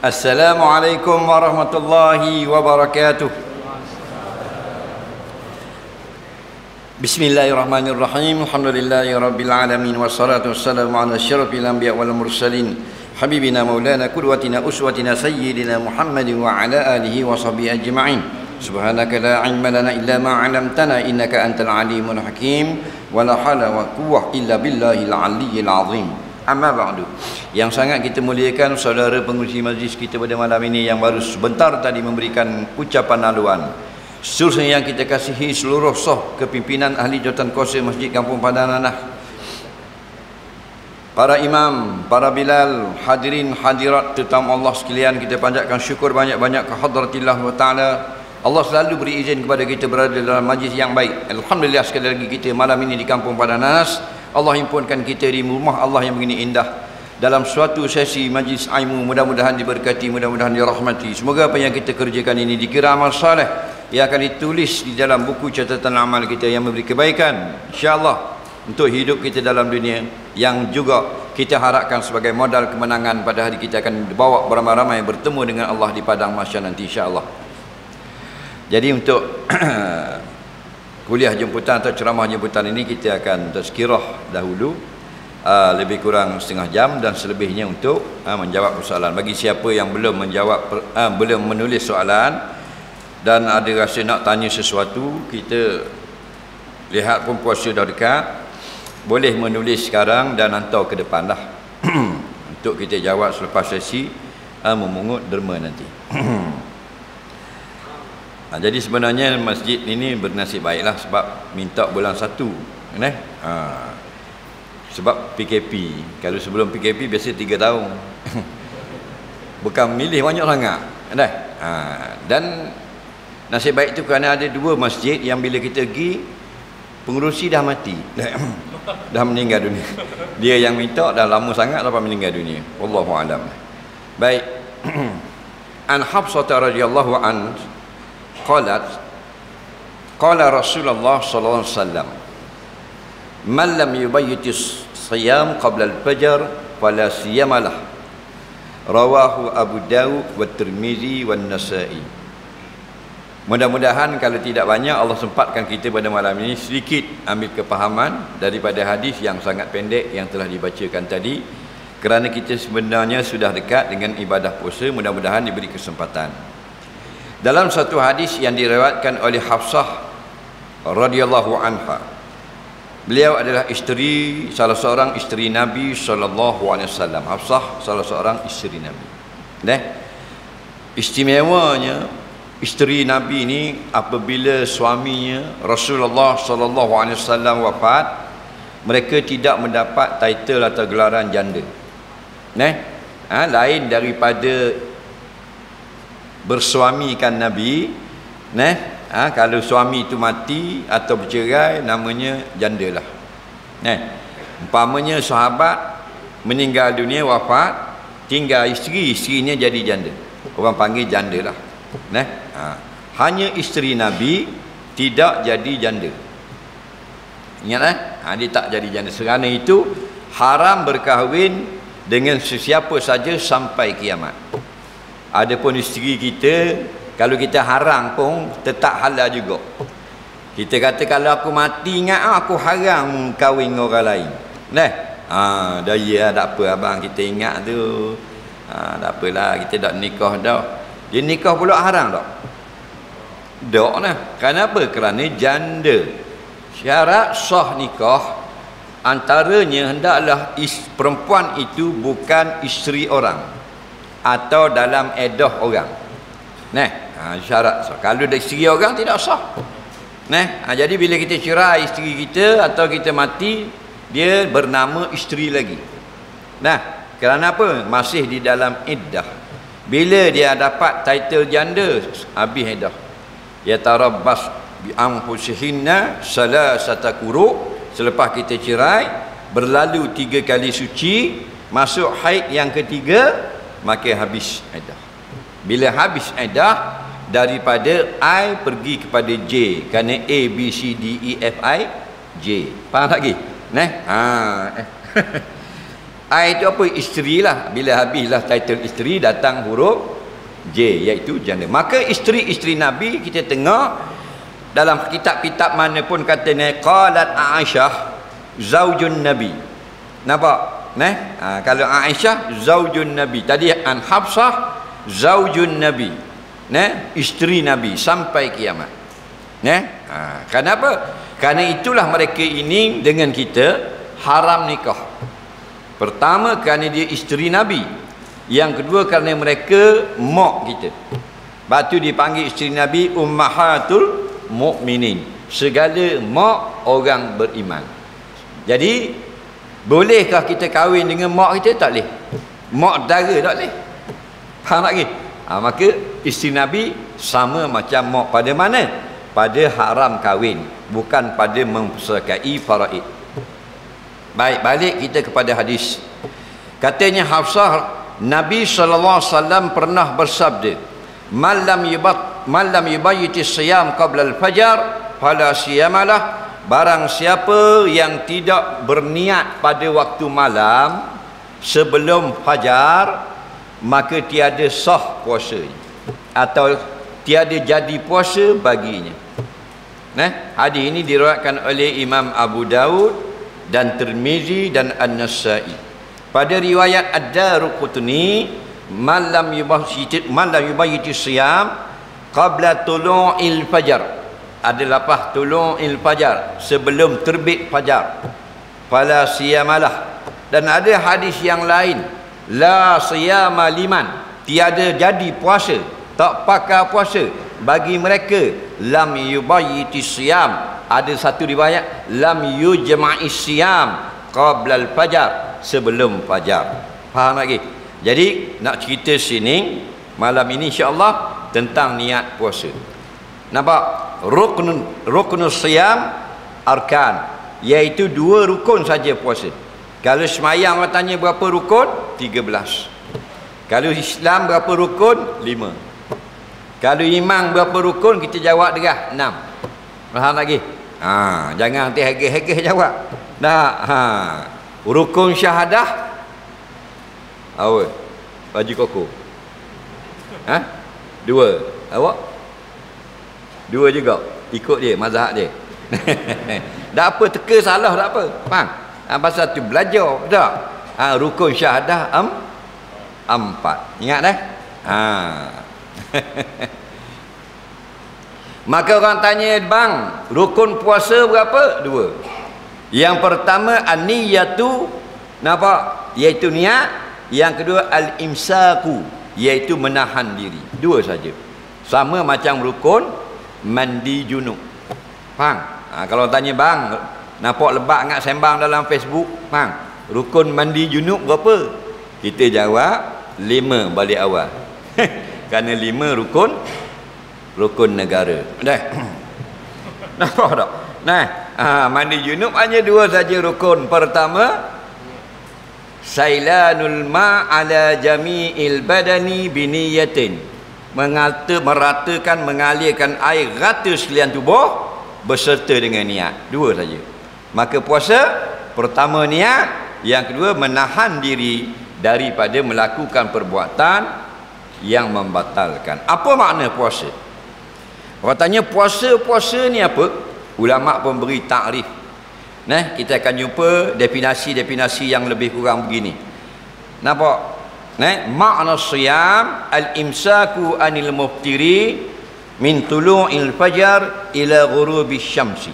Assalamualaikum warahmatullahi wabarakatuh. Bismillahirrahmanirrahim. Alhamdulillahi rabbil alamin wassalatu wassalamu ala asyrafil anbiya wal mursalin habibina maulana qudwatina uswatina sayyidina Muhammadin wa ala alihi wa sahbihi ajma'in. Subhanaka la ilma lana illa ma 'allamtana innaka antal alimul hakim wa la haula wa quwwata illa billahil aliyyil azim. Amma ba'du. Yang sangat kita muliakan saudara pengurusi majlis kita pada malam ini yang baru sebentar tadi memberikan ucapan haluan. Seterusnya yang kita kasihi seluruh sah kepimpinan ahli jawatan kuasa Masjid Kampung Padananah, para imam, para bilal, hadirin hadirat tetamu Allah sekalian, kita panjatkan syukur banyak-banyak ke hadratillah wa ta'ala. Allah selalu beri izin kepada kita berada dalam majlis yang baik. Alhamdulillah sekali lagi kita malam ini di Kampung Padananah. Allah himpunkan kita di rumah Allah yang begini indah dalam suatu sesi majlis ilmu. Mudah-mudahan diberkati, mudah-mudahan dirahmati. Semoga apa yang kita kerjakan ini dikira amal saleh yang akan ditulis di dalam buku catatan amal kita yang memberi kebaikan insya-Allah untuk hidup kita dalam dunia, yang juga kita harapkan sebagai modal kemenangan pada hari kita akan dibawa beramai-ramai bertemu dengan Allah di padang mahsyar nanti insya-Allah. Jadi untuk kuliah jemputan atau ceramah jemputan ini kita akan tazkirah dahulu lebih kurang setengah jam, dan selebihnya untuk menjawab persoalan. Bagi siapa yang belum belum menulis soalan dan ada rasa nak tanya sesuatu, kita lihat pun puasa dah dekat, boleh menulis sekarang dan hantar ke depan lah untuk kita jawab selepas sesi memungut derma nanti. Jadi sebenarnya masjid ini bernasib baiklah sebab minta bulan 1 sebab PKP. Kalau sebelum PKP biasa 3 tahun bukan milih banyak sangat dan nasib baik itu kerana ada 2 masjid yang bila kita pergi pengerusi dah mati dah meninggal dunia. Dia yang minta dah lama sangat lepas meninggal dunia. Wallahu alam. Baik. An Hafsah radhiyallahu an qalat qala Rasulullah sallallahu alaihi wasallam man lam yubayyitis siyam qabla al-fajr fala siyamalah. Rawahu Abu Dawud wa Tirmizi wa Nasa'i. Mudah-mudahan kalau tidak banyak Allah sempatkan kita pada malam ini sedikit ambil kepahaman daripada hadis yang sangat pendek yang telah dibacakan tadi, kerana kita sebenarnya sudah dekat dengan ibadah puasa. Mudah-mudahan diberi kesempatan. Dalam satu hadis yang diriwayatkan oleh Hafsah radhiyallahu anha, beliau adalah isteri, salah seorang isteri Nabi sallallahu alaihi wasallam. Hafsah salah seorang isteri Nabi. Istimewanya isteri Nabi ini apabila suaminya Rasulullah sallallahu alaihi wasallam wafat, mereka tidak mendapat title atau gelaran janda. Lain daripada bersuamikan Nabi, kalau suami itu mati atau bercerai namanya janda lah. Umpamanya sahabat meninggal dunia, wafat, tinggal isteri, isterinya jadi janda, orang panggil janda lah. Hanya isteri Nabi tidak jadi janda. Ingat dia tak jadi janda. Kerana itu haram berkahwin dengan sesiapa saja sampai kiamat. Adapun isteri kita, kalau kita haram pun tetap halal juga. Kita kata kalau aku mati ingat aku haram kahwin dengan orang lain. Dah ya, tak apa abang, kita ingat tu. Tak apalah, kita dah nikah dah. Dia nikah pula haram tak? Tak lah. Kenapa? Kerana janda. Syarat sah nikah antaranya hendaklah perempuan itu bukan isteri orang atau dalam edah orang. Syarat sah. Kalau dari isteri orang tidak sah. Jadi bila kita cerai isteri kita atau kita mati, dia bernama isteri lagi. Kerana apa? Masih di dalam iddah. Bila dia dapat title janda, habis iddah. Yatarabbas bi anfusihinna salasata quru. Selepas kita cerai, berlalu 3 kali suci, masuk haid yang ketiga, maka habis iddah. Bila habis iddah, daripada I pergi kepada J, kerana A, B, C, D, E, F, I, J. Faham lagi? I itu apa? Isteri lah. Bila habislah title isteri, datang huruf J, iaitu janda. Maka isteri-isteri Nabi kita tengok dalam kitab-kitab mana pun katanya qalat Aisyah zaujun Nabi. Nampak? Kalau Aisyah zaujun Nabi. Tadi an Hafsah zaujun Nabi. Isteri Nabi sampai kiamat. Kenapa? Karena itulah mereka ini dengan kita haram nikah. Pertama kerana dia isteri Nabi. Yang kedua kerana mereka mak kita. Sebab tu dipanggil isteri Nabi ummahatul mukminin. Segala mak orang beriman. Jadi bolehkah kita kahwin dengan mak kita? Tak boleh. Mak dara tak boleh. Faham lagi? Maka isteri Nabi sama macam mak pada mana? Pada haram kahwin, bukan pada mempersakai faraid. Baik, balik kita kepada hadis. Katanya Hafsah, Nabi SAW pernah bersabda, man lam yubayyiti siyam qabla al-fajar fala siyamalah. Barang siapa yang tidak berniat pada waktu malam sebelum fajar, maka tiada sah puasanya, atau tiada jadi puasa baginya. Hadis ini diriwayatkan oleh Imam Abu Daud dan Tirmizi dan An-Nasa'i. Pada riwayat Ad-Darqutni, man lam yubayyiti siyam qabla tulu'il fajar, ada lapah tulu'il fajar, sebelum terbit fajar, fala siyamalah. Dan ada hadis yang lain, la siyama liman, tiada jadi puasa, tak pakai puasa bagi mereka lam yubayyiti siyam. Ada satu riwayat lam yujma'i siyam qabla al-fajar, sebelum fajar. Faham lagi? Jadi nak cerita sini malam ini insya-Allah tentang niat puasa. Nampak? Ruknus siyam arkan, iaitu 2 rukun saja puasa. Kalau semayang orang tanya berapa rukun? 13. Kalau Islam berapa rukun? 5. Kalau iman berapa rukun? Kita jawab derah 6. Faham lagi? Jangan nanti hegeh-hegeh jawab. Rukun syahadah apa? Baju koko. 2. Awak? 2 juga. Ikut dia, mazhab dia. Tak apa, teka salah tak apa. Faham? Pasal tu belajar tak? Rukun syahadah 4. Ingat dah? Maka orang tanya, bang, rukun puasa berapa? 2. Yang pertama an-niyatu, nampak? Iaitu niat. Yang kedua al-imsaku, iaitu menahan diri. 2 saja. Sama macam rukun mandi junub. Faham? Kalau tanya, bang, nampak lebat sangat sembang dalam Facebook, faham? Rukun mandi junub berapa? Kita jawab 5 balik awal. Kerana 5 rukun negara. Dah. Nampak tak? Mandi junub hanya 2 saja rukun. Pertama, sailanul ma ala jami'il badani biniyatin, meratakan, mengalirkan air rata sekalian tubuh beserta dengan niat. 2 saja. Maka puasa, pertama niat, yang kedua menahan diri daripada melakukan perbuatan yang membatalkan. Apa makna puasa? Orang tanya puasa ni apa? Ulama pun beri takrif. Kita akan jumpa definisi-definisi yang lebih kurang begini. Nampak? Makna siyam al-imsaku anil muftiri min tulu'il fajar ila ghurubis syamsi.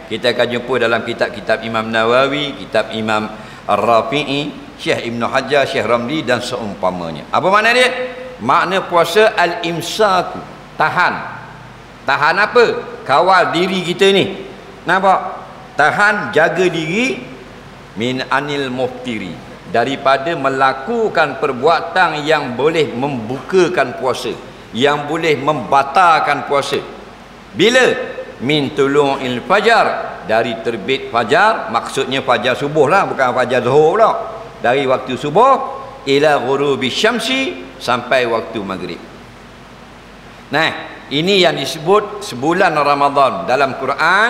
Kita akan jumpa dalam kitab-kitab Imam Nawawi, kitab Imam Ar-Rafi'i, Syekh Ibn Hajar, Syekh Ramli dan seumpamanya. Apa makna dia? Makna puasa al-imsaku, tahan. Tahan apa? Kawal diri kita ni. Nampak? Tahan, jaga diri min anil muftiri, daripada melakukan perbuatan yang boleh membukakan puasa, yang boleh membatalkan puasa. Bila? Min tulu'il fajar, dari terbit fajar, maksudnya fajar subuh lah, bukan fajar zuhur pula. Dari waktu subuh ila ghurubi syamsi, sampai waktu maghrib. Ini yang disebut sebulan Ramadan. Dalam Quran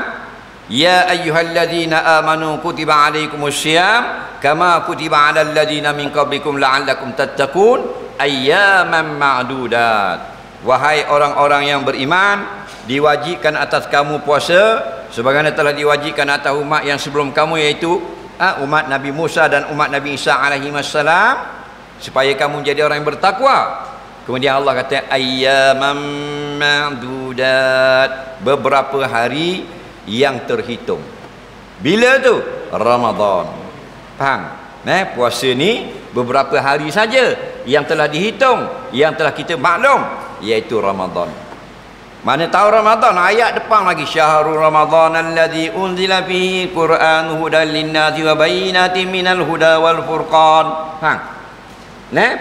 Ya ayyuhalladzina amanu kutiba alaikumussyam kama kutiba alal ladzina min qablikum la'allakum tattaqun ayyaman ma'dudat. Wahai orang-orang yang beriman, diwajibkan atas kamu puasa sebagaimana telah diwajibkan atas umat yang sebelum kamu, yaitu umat Nabi Musa dan umat Nabi Isa alaihi wassalam, supaya kamu menjadi orang yang bertakwa. Kemudian Allah kata ayyaman ma'dudat, beberapa hari yang terhitung. Bila tu? Ramadan. Faham? Puasa ni beberapa hari saja yang telah dihitung, yang telah kita maklum, iaitu Ramadan. Mana tahu Ramadan? Ayat depan lagi, syahrul Ramadan alladzi unzila fihi Qur'an hudan lin-nasi wa bayyinatin minal huda wal furqan. Faham?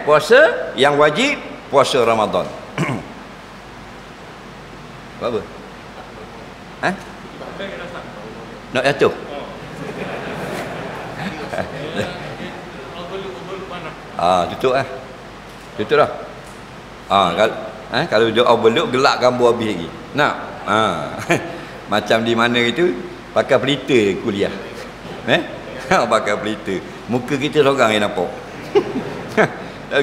Puasa yang wajib, puasa Ramadan. Apa? Nak jatuh? Tutup lah. Tutup dah. Kalau dia overlook, gelak gambar habis lagi. Nak? Macam di mana itu, pakai pelita kuliah. Pakai pelita. Muka kita seorang yang nampak.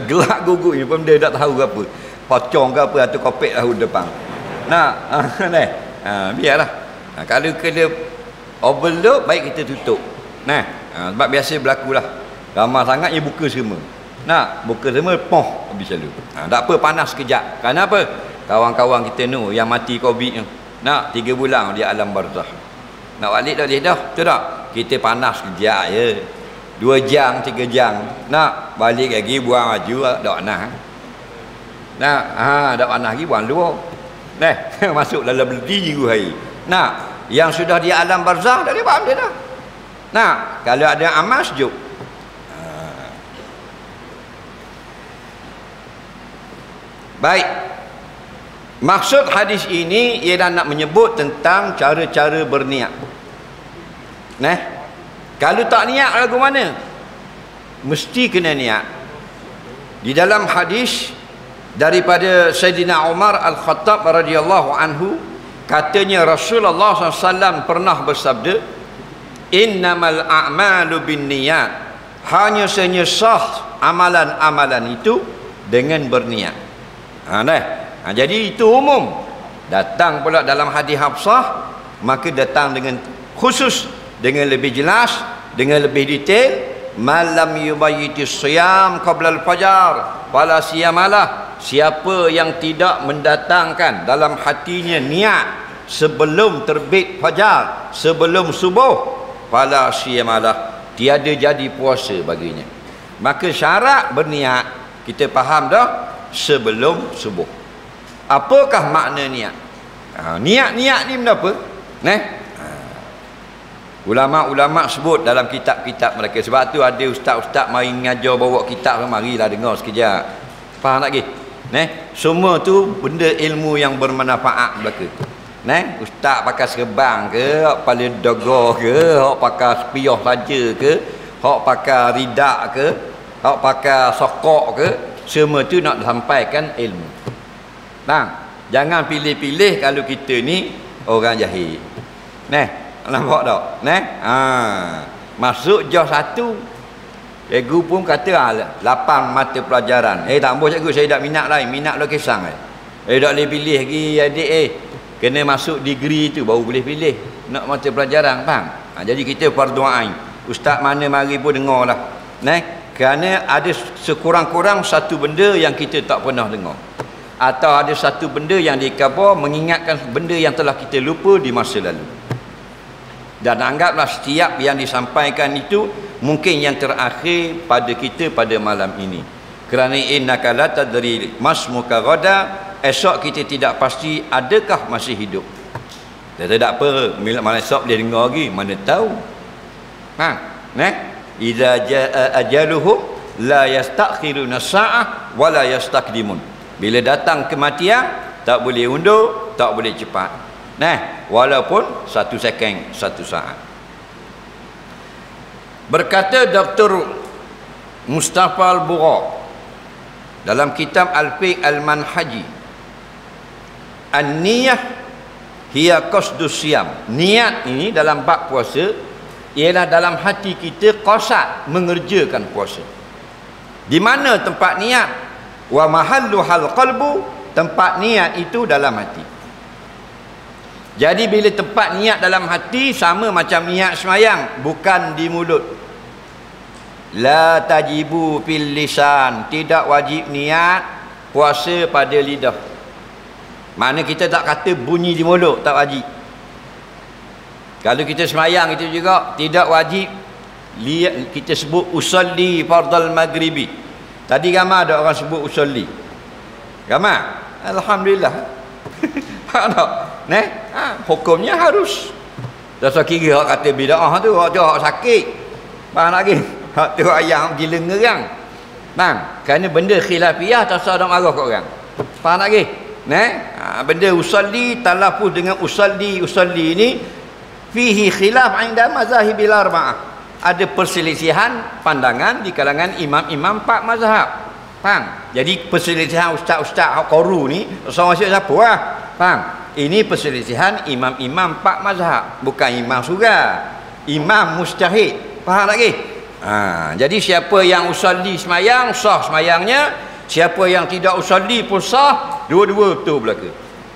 Gelak gugur ni pun dia tak tahu apa. Pocong ke apa, atau kopek tahu depan. Biarlah. Kalau kena overload, baik kita tutup. Sebab biasa berlakulah. Ramai sangat ia buka semua. Buka semua, habis selalu. Tak apa, panas sekejap. Kenapa? Kawan-kawan kita ni yang mati Covid ni, 3 bulan dia alam barzah. Nak balik dah dia dah. Betul tak? Kita panas sekejap je. 2 jam, 3 jam. Nak balik lagi, buang baju, tak panas. Tak panas lagi, buang luar. Masuk dalam 3 hari. Yang sudah di alam barzah dah dia faham dia dah. Kalau ada amal sejuk. Baik. Maksud hadis ini ialah nak menyebut tentang cara-cara berniat. Kalau tak niat lagu mana? Mesti kena niat. Di dalam hadis daripada Sayyidina Umar Al-Khattab radhiyallahu anhu, katanya Rasulullah SAW pernah bersabda, innamal a'malu bin niyat, hanya sahaja sah amalan-amalan itu dengan berniat. Jadi itu umum. Datang pula dalam hadis Hafsah, maka datang dengan khusus, dengan lebih jelas, dengan lebih detail. Malam yubayyitis siyam qabla al-fajar fala siyamalah. Siapa yang tidak mendatangkan dalam hatinya niat sebelum terbit fajar, sebelum subuh, fala siyamalah, tiada jadi puasa baginya. Maka syarat berniat kita faham dah, sebelum subuh. Apakah makna niat? Niat-niat ni benda apa? Ulama-ulama sebut dalam kitab-kitab mereka. Sebab tu ada ustaz-ustaz mari ngajar bawa kitab, marilah dengar sekejap. Faham tak lagi? Semua tu benda ilmu yang bermanfaat belaka. Ustaz pakai serban ke, hak pakai dogo ke, hak pakai spiah saja ke, hak pakai ridak ke, hak pakai sokok ke, semua tu nak sampaikan ilmu. Jangan pilih-pilih kalau kita ni orang jahil. Nampak tak? Masuk jauh 1, cikgu pun kata 8 mata pelajaran. Tak boleh cikgu, saya tak minat lain, minat lukisan. Tak boleh pilih lagi adik. Kena masuk degree tu baru boleh pilih nak mata pelajaran. Faham? Jadi kita fardu ain. Ustaz mana mari pun dengarlah. Kerana ada sekurang-kurang satu benda yang kita tak pernah dengar, atau ada satu benda yang dikhabar mengingatkan benda yang telah kita lupa di masa lalu. Dan anggaplah setiap yang disampaikan itu mungkin yang terakhir pada kita pada malam ini. Kerana innaka la tadri masmuka ghada, esok kita tidak pasti adakah masih hidup. Tak apa, malam esok dia dengar lagi, mana tahu. Idza jaa ajaluhum la yastakhiruna sa'ah wa la yastaqdimun. Bila datang kematian, tak boleh undur, tak boleh cepat. Walaupun 1 second, 1 saat. Berkata Dr. Mustafa Al-Bugha dalam kitab Al-Fiqh Al-Manhaji, an-niyah hiya qasdus siyam. Niat ini dalam bab puasa ialah dalam hati kita qasad mengerjakan puasa. Di mana tempat niat? Wa mahalluhal qalbu, tempat niat itu dalam hati. Jadi bila tempat niat dalam hati sama macam niat semayang, bukan di mulut. La tajibu fil lisan, tidak wajib niat puasa pada lidah. Mana kita tak kata bunyi di mulut, tak wajib. Kalau kita semayang itu juga tidak wajib lihat kita sebut usalli fardal maghribi. Tadi ramai ada orang sebut usalli. Ramai? Alhamdulillah. Ada. Neh, hukumnya harus. Dasar kira hak kata bid'ah tu, hak tu hak sakit. Faham lagi? Hak tu ayam gila ngerang. Faham? Kerana benda khilafiyah tak usah nak marah kat orang. Faham lagi? Neh, benda usalli, talaffuz dengan usalli ni fihi khilaf 'inda mazahibil arba'ah. Ada perselisihan pandangan di kalangan imam-imam 4 mazhab. Faham? Jadi perselisihan ustaz-ustaz hak qaru ni sama siapa lah. Faham? Ini perselisihan imam-imam 4 mazhab, bukan imam surah, imam mujtahid. Faham lagi? Jadi siapa yang usalli semayang, sah semayangnya. Siapa yang tidak usalli pun sah, dua-dua betul belaka.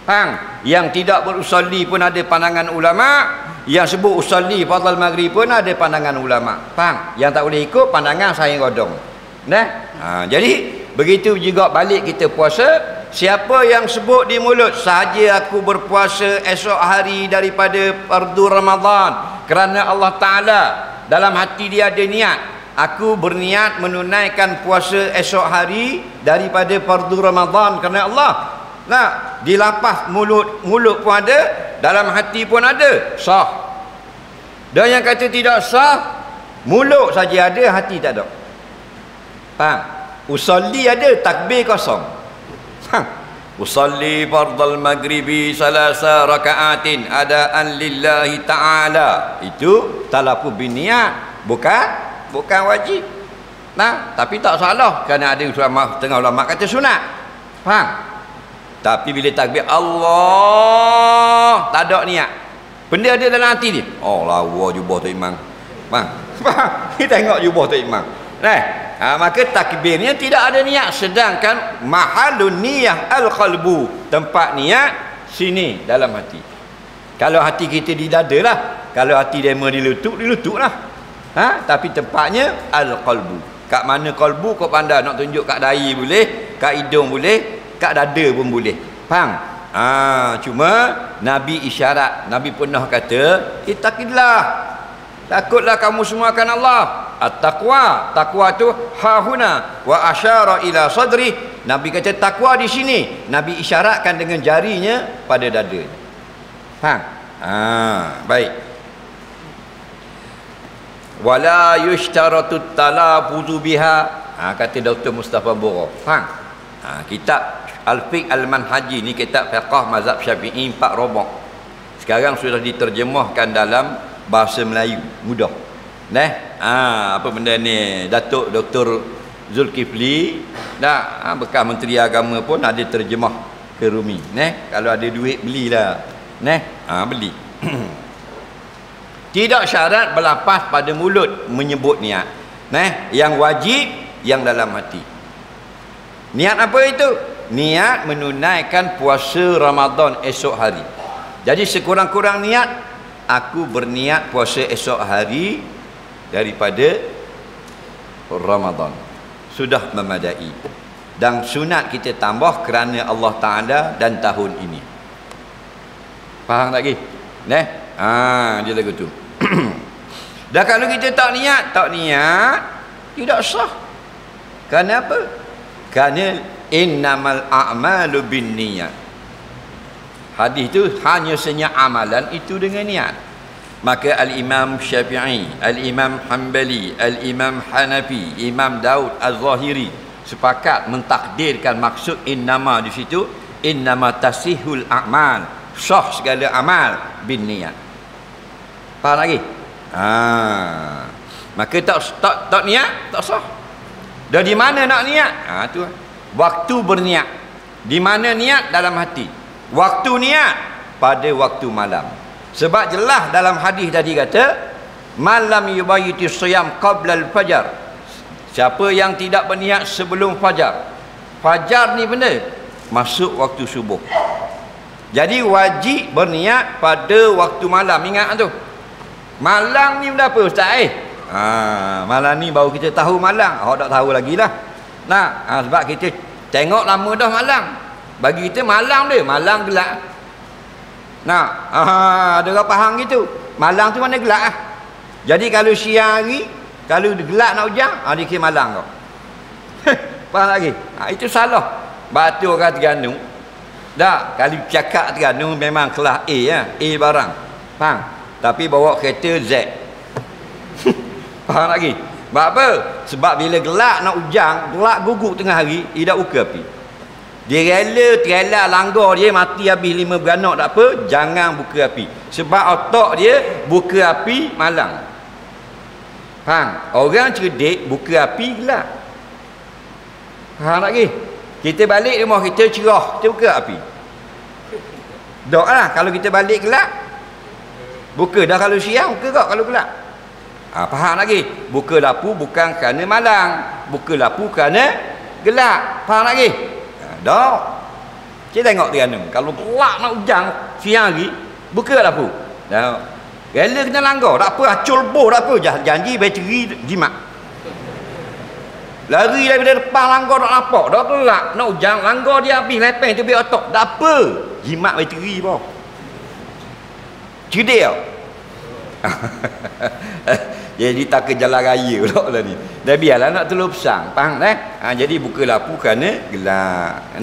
Faham? Yang tidak berusalli pun ada pandangan ulama. Yang sebut usalli fardal maghrib pun ada pandangan ulama. Faham? Yang tak boleh ikut pandangan saing godong. Nah, jadi begitu juga balik kita puasa. Siapa yang sebut di mulut, sahaja aku berpuasa esok hari daripada fardu Ramadan kerana Allah Ta'ala, dalam hati dia ada niat, aku berniat menunaikan puasa esok hari daripada fardu Ramadan kerana Allah. Nah, di lapas mulut pun ada, dalam hati pun ada, sah. Dan yang kata tidak sah, mulut saja ada, hati tak ada. Faham? Usalli ada, takbir kosong. Usalli fardal maghribi salasa raka'atin adaan lillahi ta'ala. Itu talaffuz biniat, bukan wajib. Nah, tapi tak salah kerana ada ulama, tengah ulama kata sunat. Faham? Tapi bila takbir Allah, tak ada niat. Benda ada dalam hati dia. Oh, lawa jubah tu imam. Faham? Kita tengok jubah tu imam. Maka takbirnya tidak ada niat. Sedangkan mahalun niyah al-qalbu, tempat niat sini dalam hati. Kalau hati kita di dada lah, kalau hati dema di lutut lah. Tapi tempatnya al-qalbu. Kat mana qalbu kau pandai nak tunjuk, kat dahi boleh, kat hidung boleh, kat dada pun boleh. Faham? Cuma Nabi isyarat, Nabi pernah kata, ittaqillah, takutlah kamu semua akan Allah. At-taqwa, takwa tu hahuna wa asyara ila sadri. Nabi kata takwa di sini, Nabi isyaratkan dengan jarinya pada dada. Faham? Baik. Wala yushtaratu talafuzu biha, kata Dr. Mustafa Bora. Faham? Kitab Al-Fiqh Al-Manhaji ni kitab fiqh mazhab Syafi'i 4 robok. Sekarang sudah diterjemahkan dalam bahasa Melayu mudah. Apa benda ni, Datuk Dr. Zulkifli bekas Menteri Agama pun ada terjemah ke Rumi. Kalau ada duit belilah. Beli. Tidak syarat berlapas pada mulut menyebut niat. Yang wajib yang dalam hati. Niat apa itu? Niat menunaikan puasa Ramadan esok hari. Jadi sekurang-kurang niat, aku berniat puasa esok hari daripada Ramadan. Sudah memadai. Dan sunat kita tambah kerana Allah Ta'ala dan tahun ini. Faham lagi? Dia lagu tu. Dan kalau kita tak niat, tidak sah. Kerana apa? Kerana innamal a'malu bin niat. Hadis itu hanya senyap amalan itu dengan niat. Maka Al-Imam Syafi'i, Al-Imam Hanbali, Al-Imam Hanafi, Imam Daud Az-Zahiri sepakat mentakdirkan maksud innama di situ, innama tasihul a'mal, sah segala amal bin niat. Faham lagi? Maka tak niat tak sah. Dan di mana nak niat? Tu waktu berniat. Di mana niat? Dalam hati. Waktu niat pada waktu malam. Sebab jelas dalam hadis tadi kata, malam yubayiti siyam qabla al-fajar. Siapa yang tidak berniat sebelum fajar. Fajar ni benda masuk waktu subuh. Jadi wajib berniat pada waktu malam. Ingat tu. Malam ni benda apa ustaz malam ni baru kita tahu malam. Awak tak tahu lagi lah. Nah, sebab kita tengok lama dah malam. Bagi kita malam dia, malam gelap. Nah, ada orang faham gitu. Malam tu mana gelap Jadi kalau siang hari, kalau gelap nak hujan, dia kira malam kau. Faham lagi? Itu salah. Batu orang Terengganu. Tak, kalau cakap Terengganu memang kelas A A barang. Faham? Tapi bawa kereta Z. Faham lagi? Sebab apa? Sebab bila gelap nak hujan, gelap guguk tengah hari, dia tak buka api. Dia rela langgar dia mati habis 5 beranak tak apa, jangan buka api. Sebab otak dia buka api malam. Faham? Orang cerdik buka api gelap. Faham lagi? Kita balik rumah kita cerah, kita buka api. Dok lah, kalau kita balik gelap, buka dah kalau siang, buka kok kalau gelap. Faham lagi? Buka lampu bukan kerana malam, buka lampu kerana gelap. Faham lagi? Dok. Kita tengok Terengganu, kalau gelap nak hujan siang hari, buka lampu. Dah. Rela kena langgar, tak apa, acul boh tak apa, janji bateri jimat. Lari daripada depan langgar tak nampak, dah gelap nak hujan, langgar dia habis lepeng tu biar otak. Tak apa, jimat bateri pun. Cerdik tau. Jadi tak ke jalan raya pula lah ni. Dah biarlah nak telur pesang. Faham jadi buka lampu kerana gelap.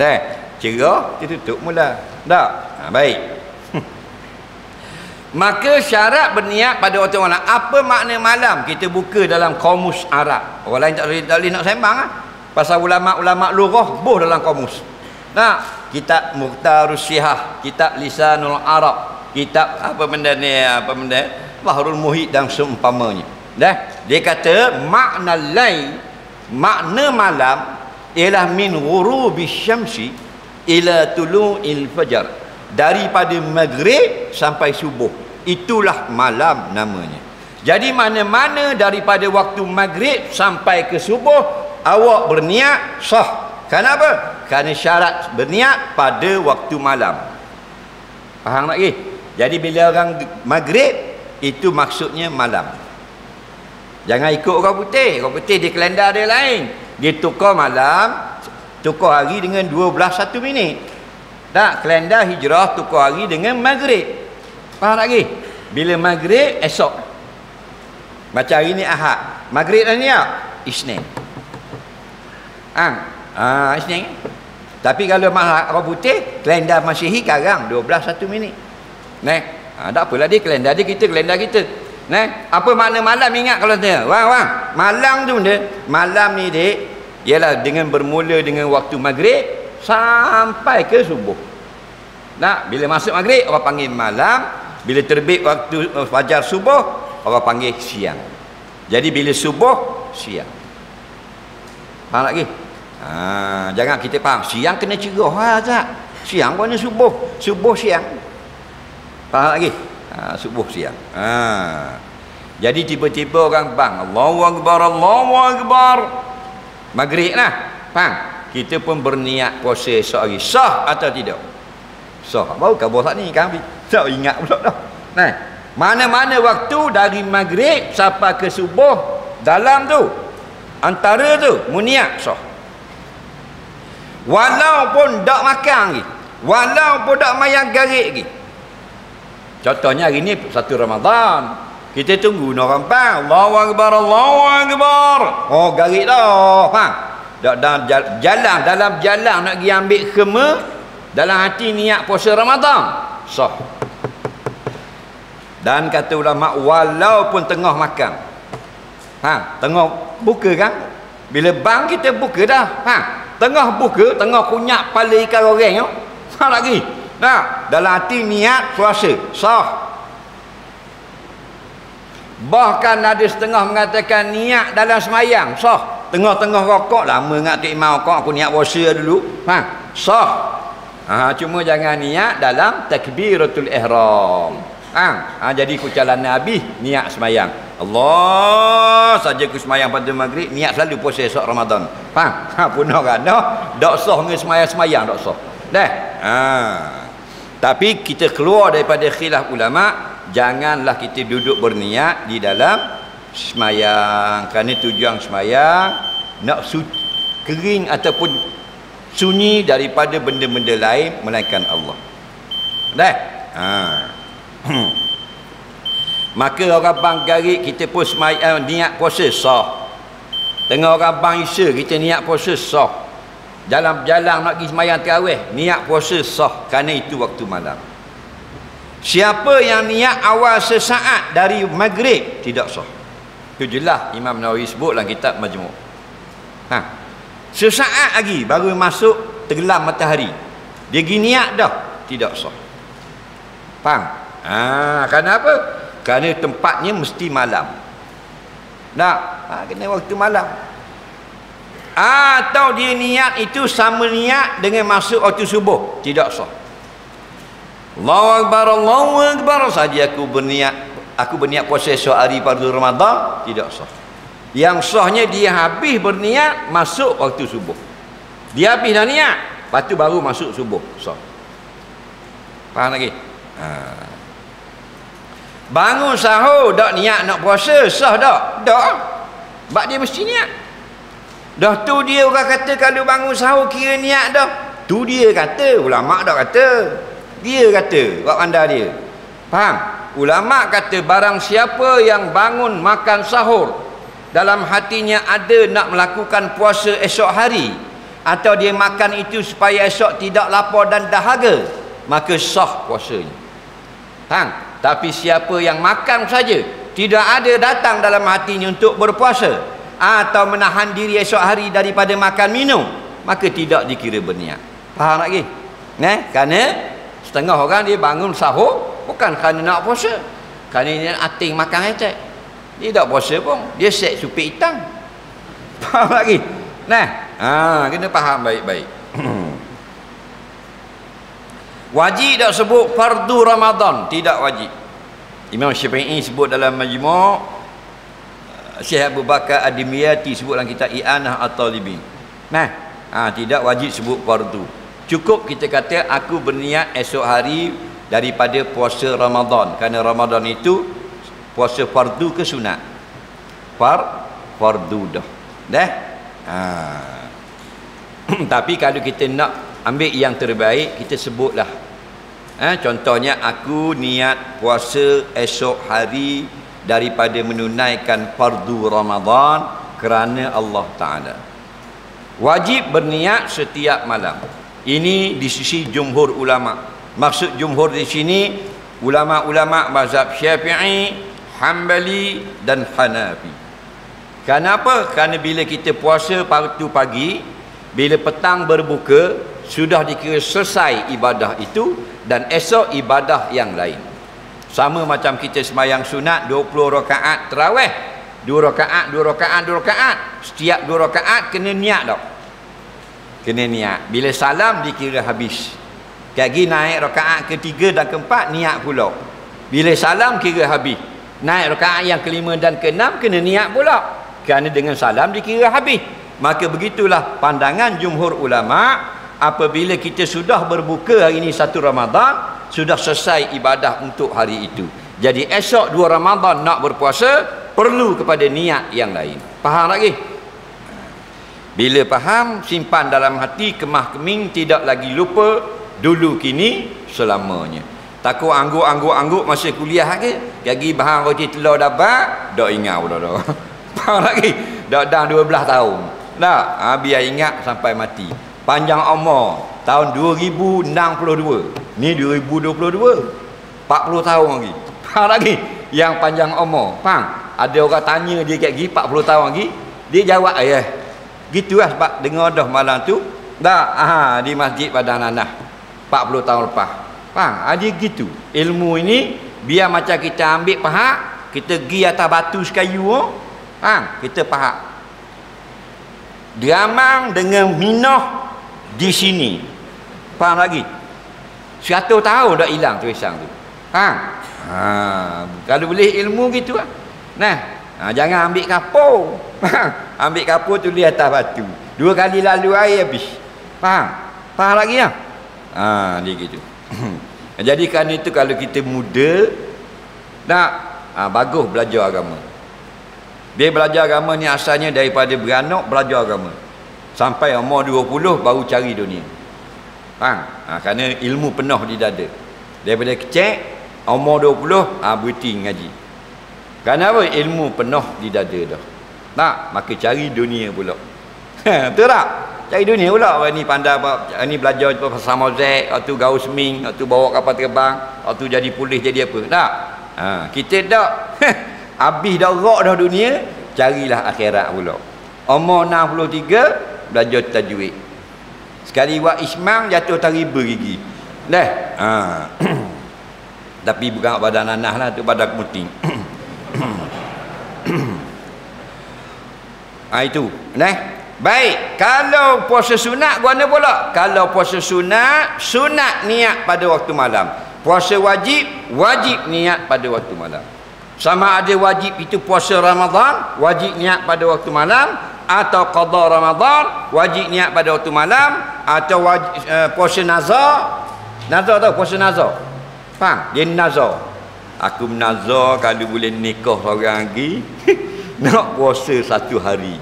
Cerah, dia tutup mula. Tak? Baik. Maka syarat berniat pada waktu malam. Apa makna malam? Kita buka dalam kamus Arab. Orang lain tak boleh nak sembang pasal ulama-ulama lughah boh dalam kamus. Kitab Mukhtarus Sihah, kitab Lisanul Arab, kitab apa benda ni, Bahrul Muhit dan seumpamanya. Dia kata makna lail, makna malam ialah min ghurubis syamsi ila tulu'il fajar, daripada maghrib sampai subuh. Itulah malam namanya. Jadi mana-mana daripada waktu maghrib sampai ke subuh awak berniat sah. Kenapa? Kerana syarat berniat pada waktu malam. Faham lagi? Jadi bila orang maghrib, itu maksudnya malam. Jangan ikut orang putih. Orang putih di kalender dia lain. Dia tukar malam, tukar hari dengan 12:01 minit. Tak, kalender hijrah tukar hari dengan maghrib. Faham lagi? Bila maghrib, esok. Macam hari ni Ahad. Maghrib dah ni Isnin. Isnin. Tapi kalau orang putih, kalender Masihi sekarang 12:01 minit. Tak apalah dia kalender dia, kita kalender kita. Apa makna malam? Ingat kalau tanya. Wang, malam tu dia, malam ni dek, ialah dengan bermula dengan waktu maghrib sampai ke subuh. Bila masuk maghrib orang panggil malam, bila terbit waktu fajar subuh orang panggil siang. Jadi bila subuh siang. Faham lagi? Jangan kita faham siang kena cerah tak? Siang pun subuh, subuh siang. Faham lagi? Subuh siang. Jadi tiba-tiba orang bang Allahu Akbar, Allahu Akbar, maghrib lah. Faham? Kita pun berniat puasa esok hari. Sah atau tidak? Sah. Baru khabar saat ni kan? Tak ingat pula dah. Mana-mana waktu dari maghrib sampai ke subuh, dalam tu antara tu muniat sah. Walaupun tak makan lagi, walaupun tak mayang garik lagi. Contohnya hari ni 1 Ramadan, kita tunggu orang bang Allahu Akbar, Allahu Akbar. Garik dah. Faham? Dalam jalan nak pergi ambil khema, dalam hati niat puasa Ramadan, sah. Dan kata ulama, walaupun tengah makan, tengah buka kan, bila bang kita buka dah, tengah buka, tengah kunyak kepala ikan goreng, sah lagi. Dalam hati niat puasa, sah. Bahkan ada setengah mengatakan niat dalam semayang, sah. Tengah-tengah rokok, lama ingat Tok Imam rokok, aku niat puasa dulu, sah. Cuma jangan niat dalam takbiratul ihram. Jadi kucalan Nabi niat semayang. Allah saja ku semayang pada maghrib, niat selalu puasa esok Ramadan. Faham? Punah kan? Dak sah dengan semayang-semayang dak sah. Dah. Tapi kita keluar daripada khilaf ulama, janganlah kita duduk berniat di dalam semayang. Kerana tujuan semayang nak kering ataupun sunyi daripada benda-benda lain melainkan Allah. Dah. Maka orang bang garik kita pun niat puasa sah. Tengah orang bang isya kita niat puasa sah. Dalam jalan nak pergi sembahyang tarawih niat puasa sah, kerana itu waktu malam. Siapa yang niat awal sesaat dari maghrib tidak sah. Itu jelas Imam Nawawi sebut dalam kitab Majmu'. Sesaat lagi baru masuk tenggelam matahari, dia pergi niat dah, tidak sah. Faham? Kerana apa? Kerana tempatnya mesti malam. Kena waktu malam. Atau dia niat itu sama niat dengan masuk waktu subuh, tidak sah. Allahu Akbar saja aku berniat puasa esok hari fardu Ramadan, tidak sah. Yang sahnya dia habis berniat masuk waktu subuh. Dia habis dah niat, lepas tu baru masuk subuh, sah. Faham lagi? Bangun sahur dak niat nak puasa sah dak? Dak. Sebab dia mesti niat. Dah tu dia orang kata kalau bangun sahur kira niat dah. Tu dia kata, ulama dak kata. Dia kata, buat pandai dia. Faham? Ulama kata barang siapa yang bangun makan sahur dalam hatinya ada nak melakukan puasa esok hari, atau dia makan itu supaya esok tidak lapar dan dahaga, maka sah puasanya. Faham? Tapi siapa yang makan saja, tidak ada datang dalam hatinya untuk berpuasa atau menahan diri esok hari daripada makan minum, maka tidak dikira berniat. Faham lagi? Kerana setengah orang dia bangun sahur bukan kerana nak puasa, kerana dia ating makan ecek. Dia tak puasa pun, dia set supik hitam. Faham lagi? Kena faham baik-baik. Wajib tak sebut fardu Ramadan? Tidak wajib. Imam Syafi'i sebut dalam Majmu', Syekh Abu Bakar Ad-Dimyati sebut dalam kitab I'anah At-Talibin. Tidak wajib sebut fardu. Cukup kita kata aku berniat esok hari daripada puasa Ramadan, kerana Ramadan itu puasa fardu ke sunat? Fardu dah. Tapi kalau kita nak ambil yang terbaik, kita sebutlah. Contohnya aku niat puasa esok hari daripada menunaikan fardu Ramadan kerana Allah Ta'ala. Wajib berniat setiap malam. Ini di sisi jumhur ulama. Maksud jumhur di sini ulama-ulama mazhab Syafi'i, Hambali dan Hanafi. Kenapa? Kerana bila kita puasa waktu pagi, bila petang berbuka, sudah dikira selesai ibadah itu, dan esok ibadah yang lain. Sama macam kita sembahyang sunat 20 rakaat tarawih, 2 rakaat. Setiap 2 rakaat kena niat tak? Kena niat. Bila salam dikira habis. Lagi naik rakaat ketiga dan keempat niat pula. Bila salam kira habis. Naik rakaat yang kelima dan keenam kena niat pula. Kerana dengan salam dikira habis. Maka begitulah pandangan jumhur ulama. Apabila kita sudah berbuka hari ini 1 Ramadan, sudah selesai ibadah untuk hari itu. Jadi esok 2 Ramadan nak berpuasa, perlu kepada niat yang lain. Faham lagi? Bila faham, simpan dalam hati, kemah keming, tidak lagi lupa, dulu kini selamanya. Takut angguk masa kuliah lagi bahan roti telur dapat, dak ingat pula dah. Faham lagi? Dah 12 tahun. Biar ingat sampai mati. Panjang umur tahun 2062. Ni 2022. 40 tahun lagi. Faham lagi? Yang panjang umur. Faham? Ada orang tanya dia kat gini 40 tahun lagi, dia jawab gitulah sebab dengar dah malam tu di Masjid Padang Nanah 40 tahun lepas. Faham? Dia gitu. Ilmu ini biar macam kita ambil pahak, kita pergi atas batu sekayu, kita pahak. Diamang dengan minah di sini. Faham lagi? 100 tahun dah hilang tu pisang tu. Kalau boleh ilmu gitu lah. Jangan ambil kapur. Ambil kapur tulis atas batu. 2 kali lalu air habis. Faham lagi ya? Dia gitu. Jadi kerana itu kalau kita muda bagus belajar agama. Dia belajar agama ni asalnya daripada beranak belajar agama. Sampai umur 20 baru cari dunia. Kerana ilmu penuh di dada. Daripada kecil umur 20 berhenti ngaji. Kerana apa? Ilmu penuh di dada dah. Maka cari dunia pula. Betul tak? Cari dunia pula. Ni pandai ni belajar pasal mozaik, waktu gaul seming, waktu bawa kapal terbang, waktu jadi polis, jadi apa. Tak? Kita tak. Habis dah rak dah dunia, carilah akhirat pula. Umur 63 belajar tajwid. Sekali buat ismam jatuh tariba gigi. Tapi bukan badan nanah lah, tu badan kemuting. Itu. Baik, kalau puasa sunat guna pula. Kalau puasa sunat niat pada waktu malam. Puasa wajib niat pada waktu malam. Sama ada wajib itu puasa Ramadan, wajib niat pada waktu malam, atau qada Ramadan, wajib niat pada waktu malam, atau puasa nazar. Nazar tahu puasa nazar? Faham? Dia nazar. Aku menazar kalau boleh nikah seorang lagi nak puasa 1 hari.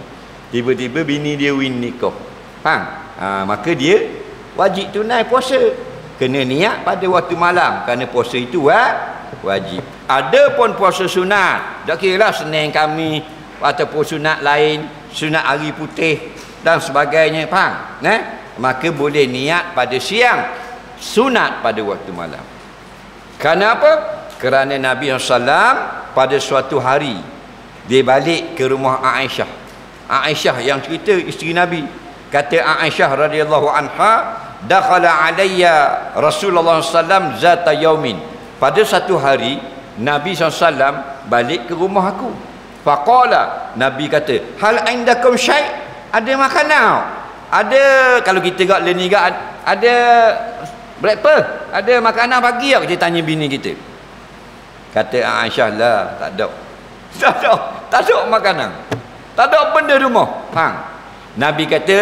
Tiba-tiba bini dia win nikah. Faham? Maka dia wajib tunai puasa. Kena niat pada waktu malam, kerana puasa itu wajib. Ada pun puasa sunat, tak kira lah Senin Khamis ataupun sunat lain, sunat hari putih dan sebagainya. Faham? Maka boleh niat pada siang, sunat pada waktu malam. Kerana apa? Kerana Nabi SAW pada suatu hari dia balik ke rumah Aisyah. Aisyah yang cerita isteri Nabi. Kata Aisyah radhiyallahu anha, dakhala alayya Rasulullah SAW zata yaumin. Pada satu hari Nabi SAW balik ke rumah aku. Faqala, Nabi kata, hal indakum syai'? Ada makanan? Ada, kalau kita kat leni kat ada breakfast, ada makanan pagi tak? Kita tanya bini kita. Kata Aisyah, lah, tak ada. Tak ada makanan. Tak ada benda di rumah. Nabi kata,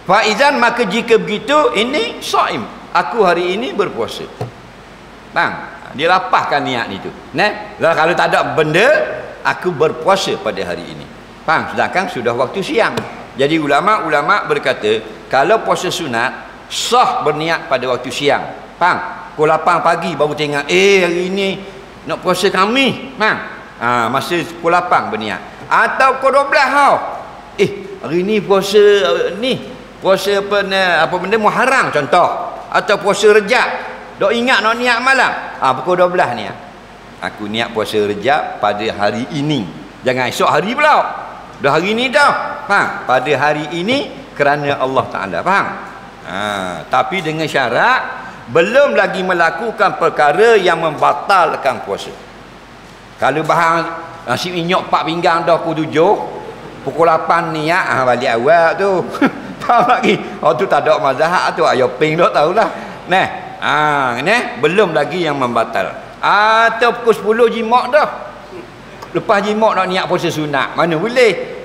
Faizan, maka jika begitu, ini saim, aku hari ini berpuasa. Dia lapahkan niat itu. Kalau tak ada benda, aku berpuasa pada hari ini. Sedangkan sudah waktu siang. Jadi ulama berkata, kalau puasa sunat sah berniat pada waktu siang. Pukul 8 pagi baru tengok, hari ini nak puasa kami. Masa pukul 8 berniat. Atau pukul 12 hari ini puasa puasa apa benda Muharram contoh, atau puasa Rejab. Dok ingat nak niat malam. Pukul 12 ni. Aku niat puasa Rejab pada hari ini. Jangan esok hari pula. Dah hari ini dah. Pada hari ini kerana Allah Taala. Faham? Tapi dengan syarat belum lagi melakukan perkara yang membatalkan puasa. Kalau bahan nasi minyak 4 pinggang dah pukul 7, pukul 8 niat balik awal tu. Faham lagi? Tu tak ada mazhab tu, ayo ping dah tahulah. Belum lagi yang membatal. Atau pukul 10 jimat dah. Lepas jimat nak niat puasa sunat, mana boleh?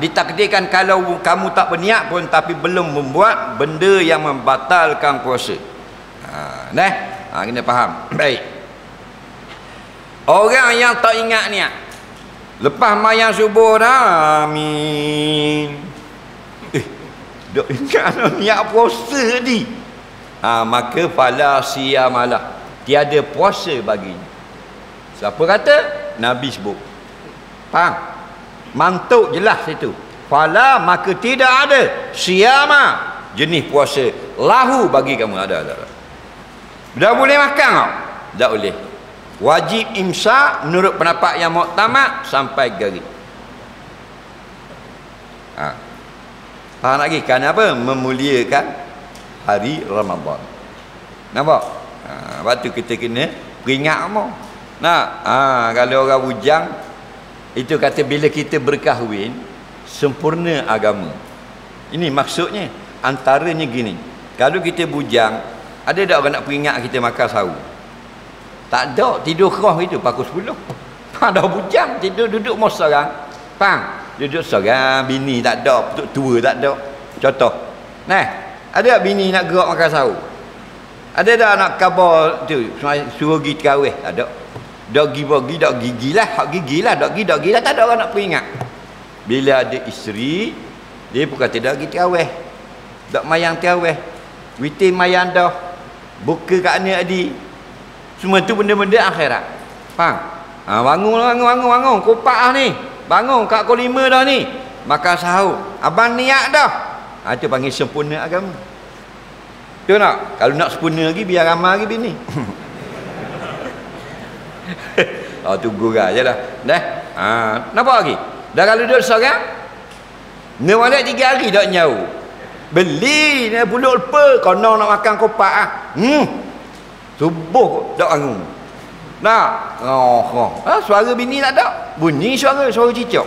Ditakdirkan kalau kamu tak berniat pun tapi belum membuat benda yang membatalkan puasa. Kena faham. Baik. Orang yang tak ingat niat, lepas mayang subuh dah, amin, dok ingat niat puasa ni, maka fala siyamalah, tiada puasa baginya. Siapa kata? Nabi sebut. Faham? Mantuk jelas itu. Fala, maka tidak ada siyama, jenis puasa lahu bagi kamu. Ada. Dah boleh makan tak? Tak boleh. Wajib imsak menurut pendapat yang muktamad sampai garing. Faham lagi? Kenapa? Memuliakan hari Ramadan. Nampak? Waktu kita kena peringat apa? Kalau orang bujang itu kata bila kita berkahwin, sempurna agama. Ini maksudnya. Antaranya gini, kalau kita bujang, ada tak orang nak peringat kita makan sahur? Tak ada, tidur kerah itu pukul 10. Ada bujang, tidur duduk mau seorang. Faham? Duduk seorang, bini tak ada, tua tak ada. Contoh. Nah, ada tak bini nak gerak makan sahur? Ada tak nak khabar tu, suruh pergi terawih? Tak ada. Dak pergi, dak gigi lah, hak gigi lah, dak gigi lah, tak ada orang nak peringat. Bila ada isteri, dia pun kata dak pergi terawih. Dak mayang terawih. Witir mayang dah. Buka kat ni adi. Semua tu benda-benda akhirat. Faham? Bangun. Kopak lah ni. Bangun kat pukul 5 dah ni. Makan sahur. Abang niat dah. Itu panggil sempurna agama. Betul tak? Kalau nak sempurna lagi, biar ramai lagi bini. Tunggu je lah. Dah. Nampak lagi? Dah kalau duduk seorang, ni balik 3 hari tak nyau. Beli ni puluk lepa. Kono nak makan kopak ah. Subuh tak bangun. Nak. Suara bini tak ada. Bunyi suara cicak.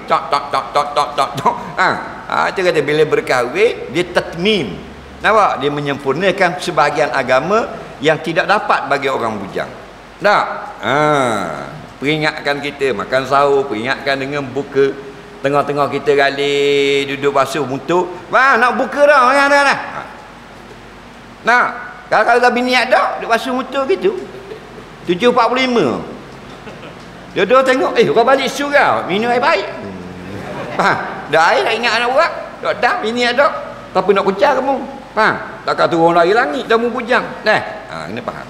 Tok. Itu kata bila berkahwin dia tatmim. Nampak? Dia menyempurnakan sebahagian agama yang tidak dapat bagi orang bujang. Tak? Peringatkan kita makan sahur, peringatkan dengan buka. Tengah-tengah kita galik duduk basuh muntut. Nak buka dah. Nak. Kalau dah bini ada, duduk basuh muntut gitu. 7.45. Dia tengok, orang balik surau, minum air baik. Dah air dah ingat nak buat. Dah bini ada. Tapi nak kucar kamu. Takkan turun dari langit dah mu bujang. Kena faham.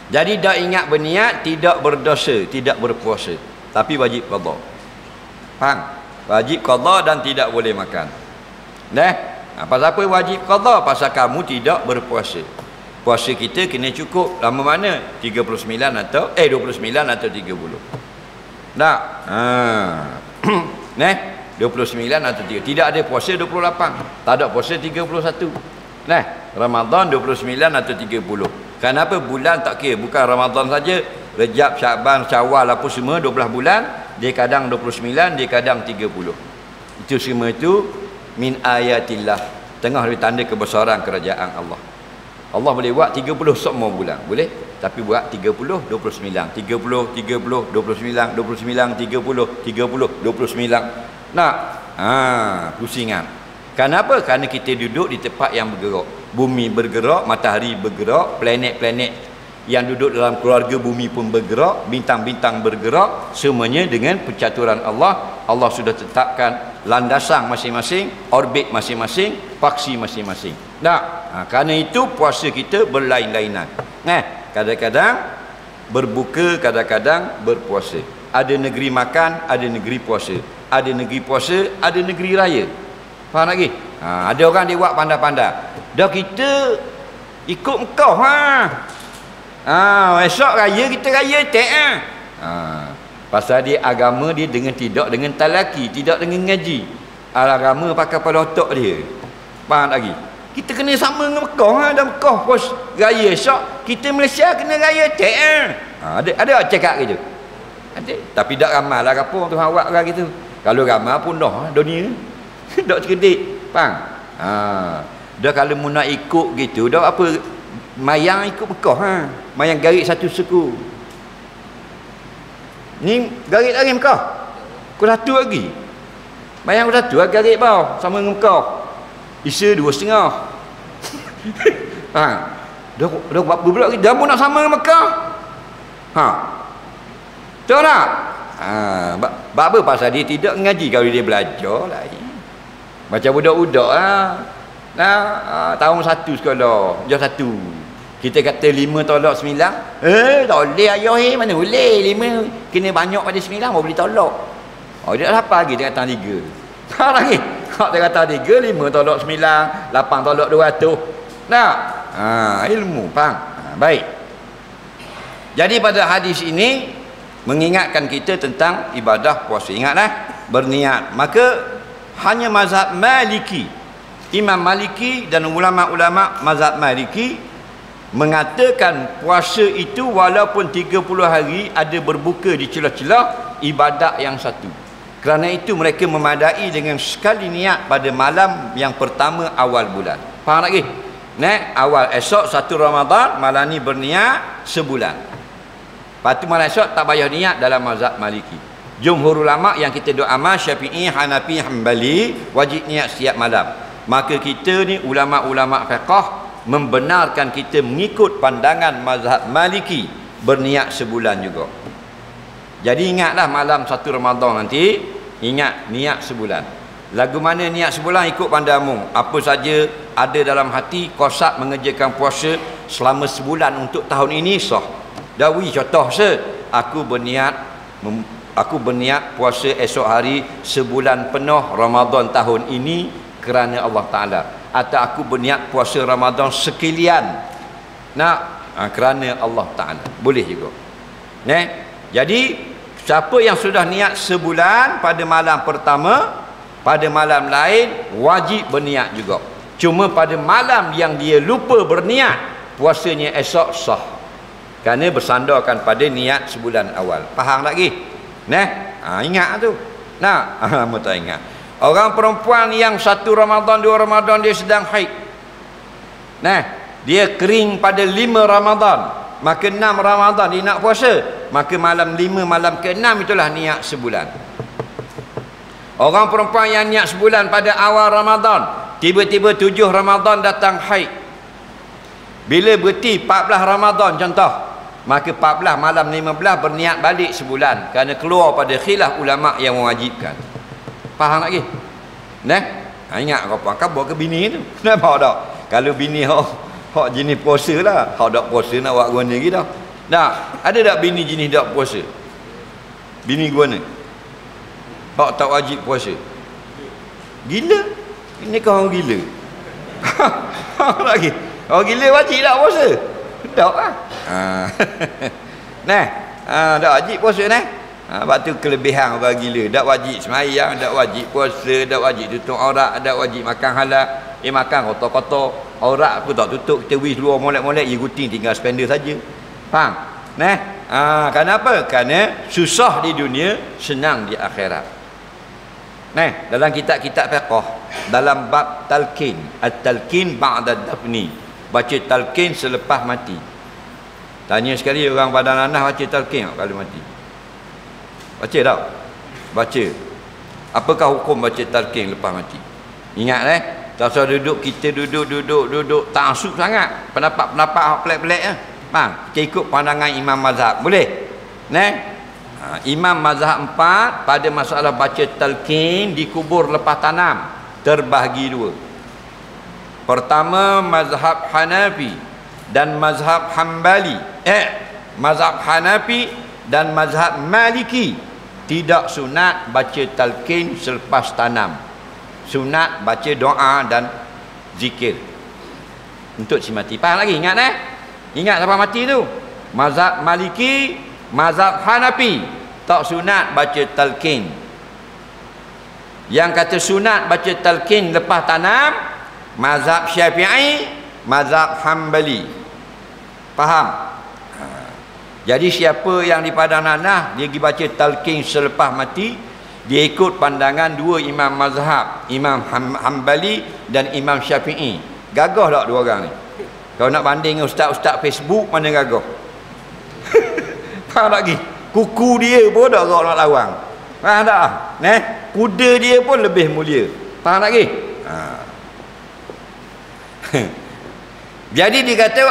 Jadi dah ingat berniat, tidak berdosa, tidak berpuasa. Tapi wajib qada. Faham? Wajib qada dan tidak boleh makan. Pasal apa wajib qada? Pasal kamu tidak berpuasa. Puasa kita kena cukup lama mana? 39 atau 29 atau 30. Tak? 29 atau 30. Tidak ada puasa 28. Tak ada puasa 31. Ramadan 29 atau 30. Kenapa bulan tak kira? Bukan Ramadan saja. Rejab, Syaban, Syawal apa semua 12 bulan. Dia kadang 29, dia kadang 30. Itu semua itu min ayatillah. Tengah dari tanda kebesaran kerajaan Allah. Allah boleh buat 30 semua bulan. Boleh. Tapi buat 30, 29. 30, 29, 29, 30, 29. Nak? Pusingan. Kenapa? Kerana kita duduk di tempat yang bergerak. Bumi bergerak, matahari bergerak, planet-planet yang duduk dalam keluarga bumi pun bergerak, bintang-bintang bergerak, semuanya dengan percaturan Allah. Allah sudah tetapkan landasan masing-masing, orbit masing-masing, faksi masing-masing. Kerana itu puasa kita berlain-lainan. Kadang-kadang berbuka, kadang-kadang berpuasa. Ada negeri makan, ada negeri puasa. Ada negeri puasa, ada negeri raya. Faham lagi? Ada orang dia buat pandai-pandai. Dah kita ikut engkau esok raya kita raya tak pasal dia agama dia tidak dengan talaki, tidak dengan ngaji. Agama pakai pada otak dia. Faham lagi? Kita kena sama dengan Mekah. Dah Mekah pos raya esok, kita Malaysia kena raya tak ada cakap gitu. Ada. Tapi tak ramai lah kapur Tuhan awak lah gitu. Kalau ramai pun dah dunia dak cerdik. Faham? Dah kalau mu nak ikut gitu, dah apa mayang ikut Mekah. Mayang garik satu suku. Ni garik lagi Mekah. Pukul 1 lagi. Mayang pukul 1 lagi garik bawah sama dengan Mekah. Isa 2.5. Dah berapa bulan lagi dah pun nak sama dengan Mekah. Betul tak? Apa pasal dia tidak ngaji. Kalau dia belajar lah. Macam budak-budak tahun 1 sekolah, jam 1. Kita kata 5 tolak 9. Tak boleh ayah mana boleh 5 kena banyak pada 9 baru boleh tolak. Dia dah apa lagi dia kata 3. Tak lagi. Hak dia kata 3, 5 tolak 9, 8 tolak 200. Nah, ilmu, faham? Baik. Jadi pada hadis ini mengingatkan kita tentang ibadah puasa. Ingatlah, berniat. Maka hanya mazhab Maliki, Imam Maliki dan ulama-ulama mazhab Maliki mengatakan puasa itu walaupun 30 hari ada berbuka di celah-celah ibadat yang satu. Kerana itu mereka memadai dengan sekali niat pada malam yang pertama awal bulan. Faham lagi? Awal esok 1 Ramadan, malam ni berniat sebulan. Lepas tu malam esok tak payah niat dalam mazhab Maliki. Jumhur ulama yang kita doa amal Syafi'i, Hanafi, Hanbali wajib niat setiap malam. Maka kita ni ulama-ulama fiqh membenarkan kita mengikut pandangan mazhab Maliki berniat sebulan juga. Jadi ingatlah malam 1 Ramadan nanti, ingat niat sebulan. Lagu mana niat sebulan ikut pandanganmu. Apa saja ada dalam hati, kosak mengerjakan puasa selama sebulan untuk tahun ini sah. Dawi contoh aku berniat puasa esok hari sebulan penuh Ramadan tahun ini kerana Allah Ta'ala. Atau aku berniat puasa Ramadan sekalian kerana Allah Ta'ala. Boleh juga. Jadi siapa yang sudah niat sebulan pada malam pertama, pada malam lain wajib berniat juga. Cuma pada malam yang dia lupa berniat, puasanya esok sah. Kerana bersandarkan pada niat sebulan awal. Faham lagi? Ingat tu. Lama tak ingat. Orang perempuan yang 1 Ramadan, 2 Ramadan dia sedang haid. Dia kering pada 5 Ramadan. Maka 6 Ramadan dia nak puasa. Maka malam 5, malam ke-6 itulah niat sebulan. Orang perempuan yang niat sebulan pada awal Ramadan, tiba-tiba 7 Ramadan datang haid. Bila berhenti 14 Ramadan contoh, maka 14 malam 15 berniat balik sebulan. Kerana keluar pada khilaf ulama yang mewajibkan. Faham lagi? Ingat kau bawa ke bini tu. Kenapa tak? Kalau bini hok jenis puasa lah. Hok tak puasa nak buat guna lagi dah. Ada tak bini jenis tak puasa? Bini guna. Hok tak wajib puasa. Gila? Ini kau orang gila. Lagi. Orang gila wajib tak puasa? Tak lah. Tak wajib puasa sebab tu kelebihan orang gila. Tak wajib semayang, tak wajib puasa, tak wajib tutup aurat, tak wajib makan halal. Makan kotor-kotor, aurat aku tak tutup, kita wis luar molek-molek, guting tinggal spender saja. Faham? Kenapa? Kerana susah di dunia, senang di akhirat. Dalam kitab-kitab fiqh, dalam bab talqin, at-talqin ba'da dafni, baca talqin selepas mati. Tanya sekali orang badan nanah baca talqin kalau mati. Baca tak? Baca. Apakah hukum baca talqin lepas mati? Ingat tak usah duduk, kita duduk ta'assub sangat. Pendapat-pendapat pelik-pelik kita ikut pandangan imam mazhab. Boleh? Imam mazhab 4 pada masalah baca talqin dikubur lepas tanam terbahagi 2. Pertama mazhab Hanafi dan mazhab Hanbali. Mazhab Hanafi dan mazhab Maliki tidak sunat baca talqin selepas tanam. Sunat baca doa dan zikir untuk si mati. Faham lagi? Ingat Ingat siapa mati tu? Mazhab Maliki, mazhab Hanafi tak sunat baca talqin. Yang kata sunat baca talqin lepas tanam mazhab Syafi'i, mazhab Hanbali. Faham? Jadi siapa yang di padang nanah dia pergi baca talqin selepas mati, dia ikut pandangan 2 imam mazhab, Imam Hanbali dan Imam Syafi'i. Gagah tak 2 orang ni? Kalau nak banding dengan ustaz-ustaz Facebook, mana gagah? Faham tak lagi? Kuku dia pun tak nak lawang. Faham tak? Kuda dia pun lebih mulia. Faham tak lagi? Jadi dia kata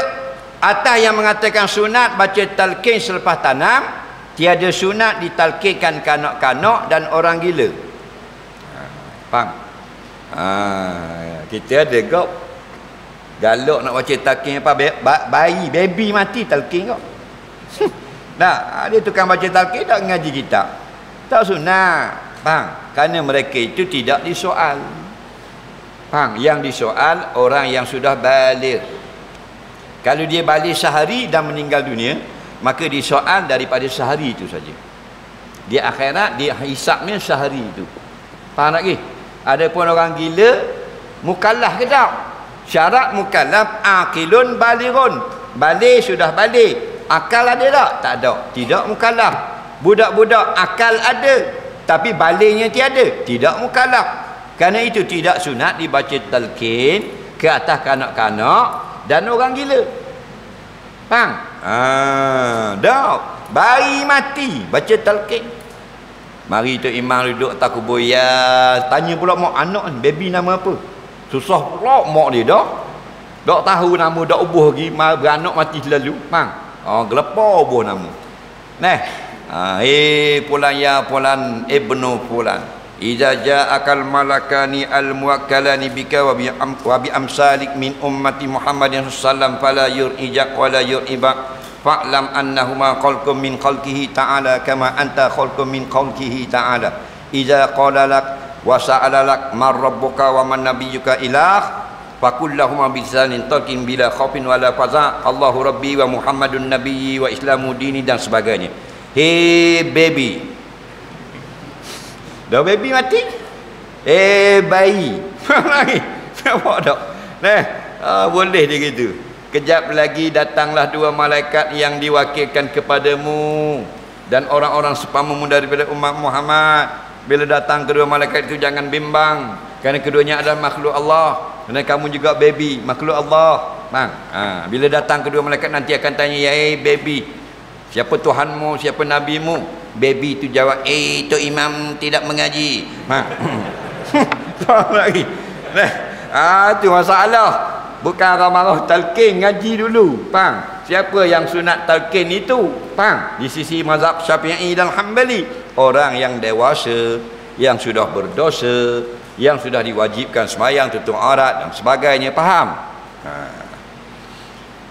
atas yang mengatakan sunat baca talqin selepas tanam, tiada sunat ditalqinkan kanak-kanak dan orang gila. Faham? Kita ada gop galak nak baca talqin apa, baby mati talqin kau. Dia tukang baca talqin tak ngaji kitab. Tak sunat. Faham? Kerana mereka itu tidak disoal. Faham? Yang disoal orang yang sudah baligh. Kalau dia baligh sehari dan meninggal dunia, maka disoal daripada sehari itu saja. Di akhirat dia hisapnya sehari itu. Faham lagi? Adapun orang gila mukallaf ke tak? Syarat mukallaf aqilun balighun. balik sudah balik. Akal ada tak? Tak ada. Tidak mukallaf. Budak-budak akal ada, tapi baliknya tiada. Tidak mukallaf. Kerana itu tidak sunat dibaca talqin ke atas kanak-kanak dan orang gila. Faham? Dah. Bayi mati baca talqin. Mari tu imam duduk atas kubur, ya, tanya pula mak anak ni, baby nama apa? Susah pula mak dia dah. Tak tahu nama, dak ubuh lagi, beranak mati selalu. Faham? Gelepar ubuh nama. Nah, fulan ya fulan ibnu fulan. Idza ja'akal malakani al-muwakkalani bika wa bi amsalik min ummati Muhammadin sallallahu fala yurijak wa la yuribak fa'lam annahuma khalqum min khalqihi ta'ala kama anta khalqum min khalqihi ta'ala. Idza qala lak wa sa'ala lak man rabbuka wa man nabiyyuka ilah fakullahuma bisanin talqin bila khaufin wala faza Allahu rabbi wa Muhammadun nabiyyi wa islamu dini dan sebagainya. Hey baby, dah baby mati? Bayi lagi nampak tak? Boleh dia gitu. Kejap lagi datanglah dua malaikat yang diwakilkan kepadamu dan orang-orang sepamamu daripada umat Muhammad. Bila datang kedua malaikat itu jangan bimbang, kerana keduanya adalah makhluk Allah. Kerana kamu juga baby, makhluk Allah. Bang, bila datang kedua malaikat nanti akan tanya, ya baby, siapa Tuhanmu, siapa nabimu? Baby tu jawab, itu imam tidak mengaji. Faham lagi? Itu masalah. Bukan ramarah talqin, ngaji dulu. Faham? Siapa yang sunat talqin itu? Faham? Di sisi mazhab Syafi'i dan Hanbali, orang yang dewasa, yang sudah berdosa, yang sudah diwajibkan sembahyang, tutup aurat dan sebagainya. Faham?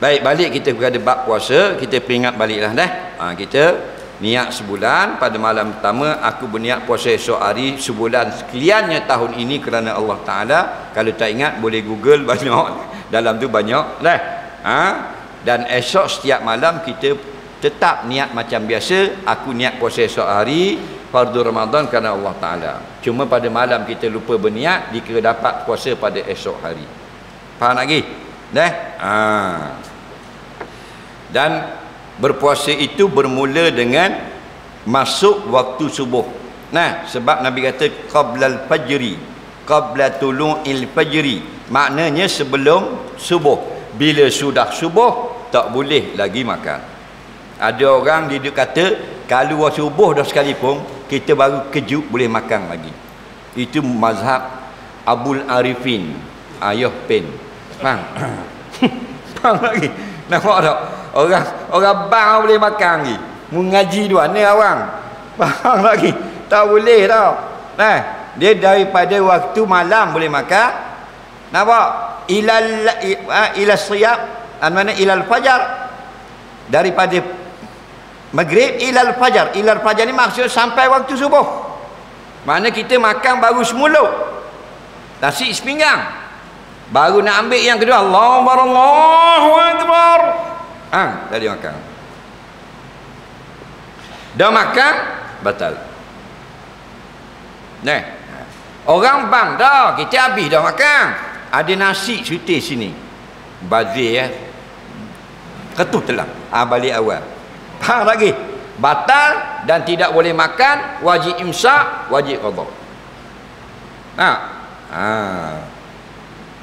Baik, balik kita kepada bab puasa. Kita peringat baliklah dah. Kita niat sebulan, pada malam pertama aku berniat puasa esok hari sebulan sekaliannya tahun ini kerana Allah Ta'ala. Kalau tak ingat boleh google, banyak dalam tu banyak dah. Dan esok setiap malam kita tetap niat macam biasa. Aku niat puasa esok hari fardu Ramadan kerana Allah Ta'ala. Cuma pada malam kita lupa berniat, dikira dapat puasa pada esok hari. Faham lagi? Dah? Dan berpuasa itu bermula dengan masuk waktu subuh. Sebab Nabi kata qablal fajri, qabla tulu'il fajri, maknanya sebelum subuh. Bila sudah subuh tak boleh lagi makan. Ada orang dia kata kalau subuh dah sekalipun kita baru kejut boleh makan lagi. Itu mazhab Abul Arifin Ayah Pen. Faham? Faham lagi? Nampak tak? Orang bang boleh makan lagi. Mengaji dua ni orang. Faham lagi? Tak boleh tau. Dia daripada waktu malam boleh makan. Nampak? Ilal siyab, mana ilal fajar. Daripada maghrib ilal fajar. Ilal fajar ni maksud sampai waktu subuh. Mana kita makan baru semula. Nasi sepinggang. Baru nak ambil yang kedua, Allahu Akbar. Tadi makan. Dah makan, batal. Orang bang dah, kita habis dah makan. Ada nasi sutih sini. Bazir ketuh telah. Balik awal. Faham lagi? Batal dan tidak boleh makan, wajib imsak, wajib qada.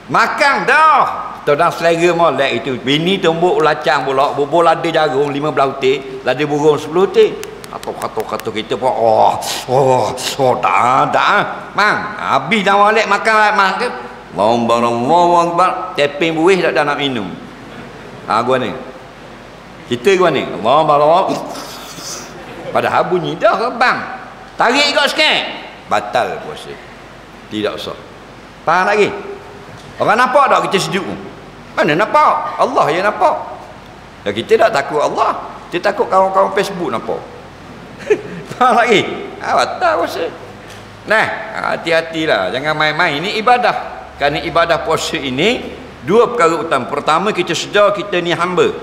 Makan dah. Todang selera molek itu. Bini tumbuk lacang pula, bubur lada jagung 15 utik, lada burung 10 utik. Kata kita pun tak. Mang, habis dah molek makan. Allahu Akbar, teping buih tak ada nak minum. Gua ni. Kita gua ni. Allahu Akbar. Padahal bunyi dah ke bang. Tarik kau sikit. Batal puasa. Tidak sah. Faham lagi? Orang nampak tak kita sejuk? Mana nampak? Allah yang nampak. Dan kita tak takut Allah. Kita takut kawan-kawan Facebook nampak. Faham lagi? Batal puasa. Hati-hatilah. Jangan main-main. Ini ibadah. Kerana ibadah puasa ini dua perkara utama. Pertama, kita sedar kita ni hamba.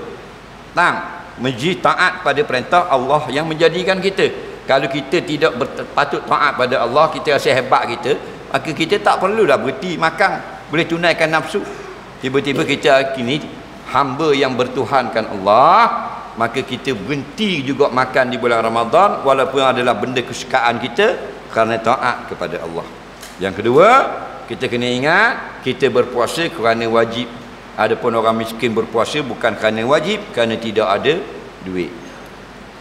Menjadi taat pada perintah Allah yang menjadikan kita. Kalau kita tidak patut taat pada Allah, kita rasa hebat kita, maka kita tak perlulah berhenti makan, boleh tunaikan nafsu. Tiba-tiba kita kini hamba yang bertuhankan Allah, maka kita berhenti juga makan di bulan Ramadan walaupun adalah benda kesukaan kita, kerana taat kepada Allah. Yang kedua, kita kena ingat kita berpuasa kerana wajib. Adapun orang miskin berpuasa bukan kerana wajib, kerana tidak ada duit.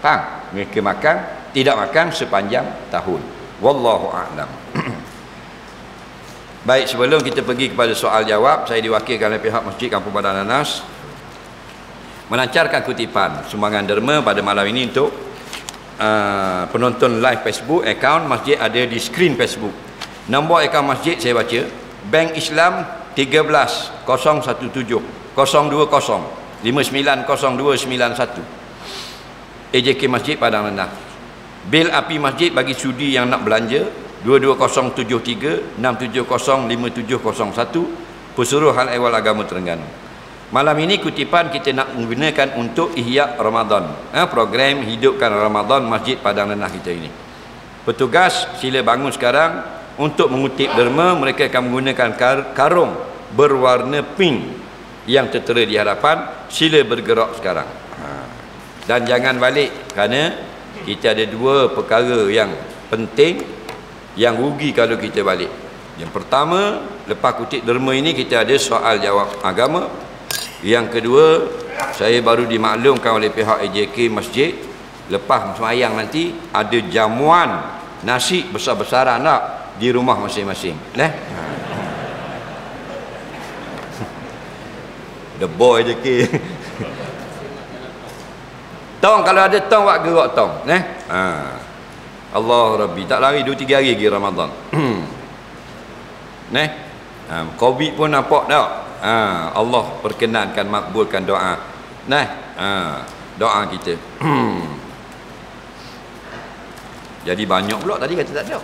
Faham? Mereka makan, tidak makan sepanjang tahun. Wallahu a'lam. Baik, sebelum kita pergi kepada soal jawab, saya diwakilkan oleh pihak Masjid Kampung Padang Nanas melancarkan kutipan sumbangan derma pada malam ini untuk penonton live Facebook. Akaun masjid ada di skrin Facebook. Nombor akaun masjid saya baca, Bank Islam 13 017 020 590291, AJK Masjid Padang Rendah. Bil api masjid bagi sudi yang nak belanja 22073 670 5701, Pesuruh Hal Ehwal Agama Terengganu. Malam ini kutipan kita nak menggunakan untuk Ihya Ramadan, program hidupkan Ramadan Masjid Padang Rendah kita ini. Petugas sila bangun sekarang. Untuk mengutip derma, mereka akan menggunakan karung berwarna pink yang tertera di hadapan. Sila bergerak sekarang. Dan jangan balik, kerana kita ada dua perkara yang penting yang rugi kalau kita balik. Yang pertama, lepas kutip derma ini kita ada soal jawab agama. Yang kedua, saya baru dimaklumkan oleh pihak AJK Masjid, lepas sembahyang nanti ada jamuan nasi besar-besaran nak di rumah masing-masing. The boy AJK. Tong, kalau ada tong buat gerak tong. Allah Rabbi, tak lari 2-3 hari lagi Ramadan. Covid pun nampak tak? Allah perkenankan, makbulkan doa. Doa kita. Jadi banyak pula tadi kata tak ada.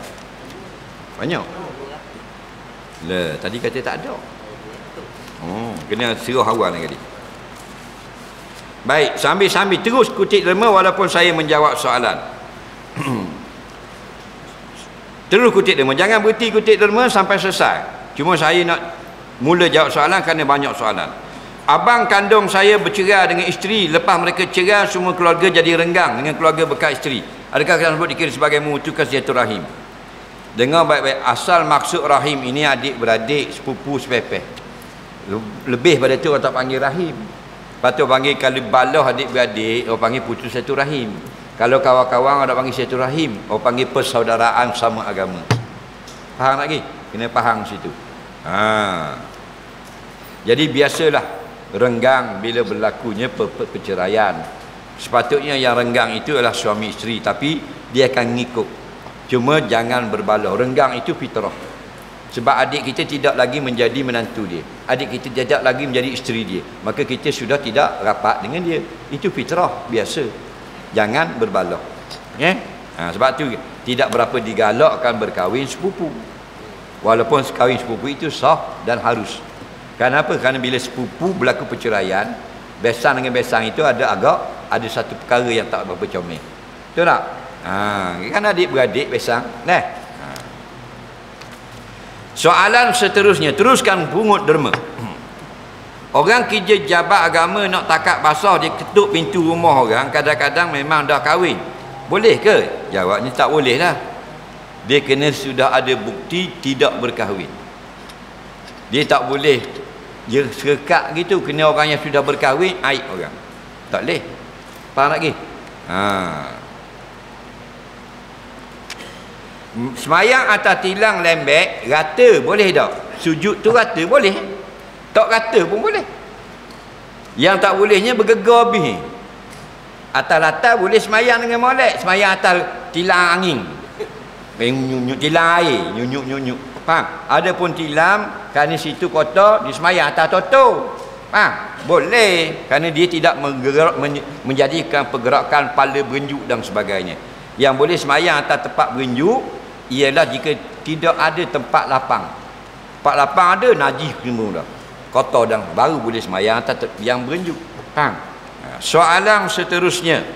Banyak. Tadi kata tak ada. Kena serah awal tadi. Baik, sambil-sambil terus kutip derma walaupun saya menjawab soalan. Terus kutip derma, jangan berhenti kutip derma sampai selesai. Cuma saya nak mula jawab soalan kerana banyak soalan. Abang kandung saya bercerai dengan isteri, lepas mereka cerai semua keluarga jadi renggang dengan keluarga bekas isteri. Adakah tersebut dikira sebagai memutuskan silaturahim? Dengar baik-baik, asal maksud rahim ini adik-beradik, sepupu, sepepeh. Lebih pada tu orang tak panggil rahim. Lepas tu panggil, kalau balah adik-beradik, orang panggil putus silaturahim. Kalau kawan-kawan orang panggil silaturahim, orang panggil persaudaraan sama agama. Faham lagi? Kena faham situ. Jadi biasalah renggang bila berlakunya perceraian. Sepatutnya yang renggang itu adalah suami isteri, tapi dia akan ngikut. Cuma jangan berbalah. Renggang itu fitrah. Sebab adik kita tidak lagi menjadi menantu dia, adik kita tidak lagi menjadi isteri dia, maka kita sudah tidak rapat dengan dia. Itu fitrah biasa. Jangan berbalah. Sebab tu tidak berapa digalakkan berkahwin sepupu. Walaupun kahwin sepupu itu sah dan harus. Kenapa? Kerana bila sepupu berlaku perceraian, besan dengan besan itu ada satu perkara yang tak berapa comel. Betul tak? Kan adik-beradik besan. Soalan seterusnya, teruskan pungut derma. Orang kerja jabat agama nak takat basah, dia ketuk pintu rumah orang, kadang-kadang memang dah kahwin. Boleh ke? Jawabnya tak boleh lah. Dia kena sudah ada bukti tidak berkahwin. Dia tak boleh dia serekat gitu, kena orang yang sudah berkahwin, aib orang. Tak boleh. Faham lagi? Semayang atas tilang lembek rata boleh tak? Sujud tu rata boleh, tak rata pun boleh. Yang tak bolehnya bergegar habis. Atas latar boleh semayang dengan molek, semayang atas tilang angin, nyunyuk tilang air, nyunyuk. Faham? Ada pun tilam kerana situ kotor, di semayang atas toto. Faham? Boleh, kerana dia tidak menjadikan pergerakan pala berenjuk dan sebagainya. Yang boleh semayang atas tempat berenjuk ialah jika tidak ada tempat lapang. Tempat lapang ada, najis semua dah, kotor, dan baru boleh semayang atas yang berenjuk. Faham? Soalan seterusnya,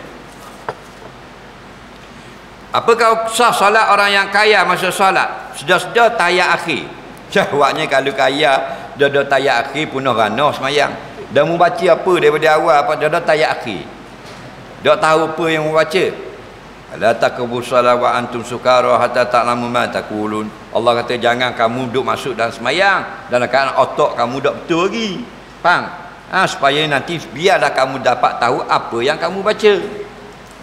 apakah sah solat orang yang kaya masa solat? Sudah-sudah tayat akhir. Jawabnya kalau kaya, dah tayat akhir punah rana semayang. Dah mau baca apa daripada awal apa dah tayat akhir. Dak tahu apa yang mau baca. La taqrabu shalah wa antum sukara hatta ta'lamu ma taqulun. Allah kata jangan kamu duduk masuk dalam semayang dalam keadaan otak kamu dak betul lagi. Faham? Supaya nanti biarlah kamu dapat tahu apa yang kamu baca.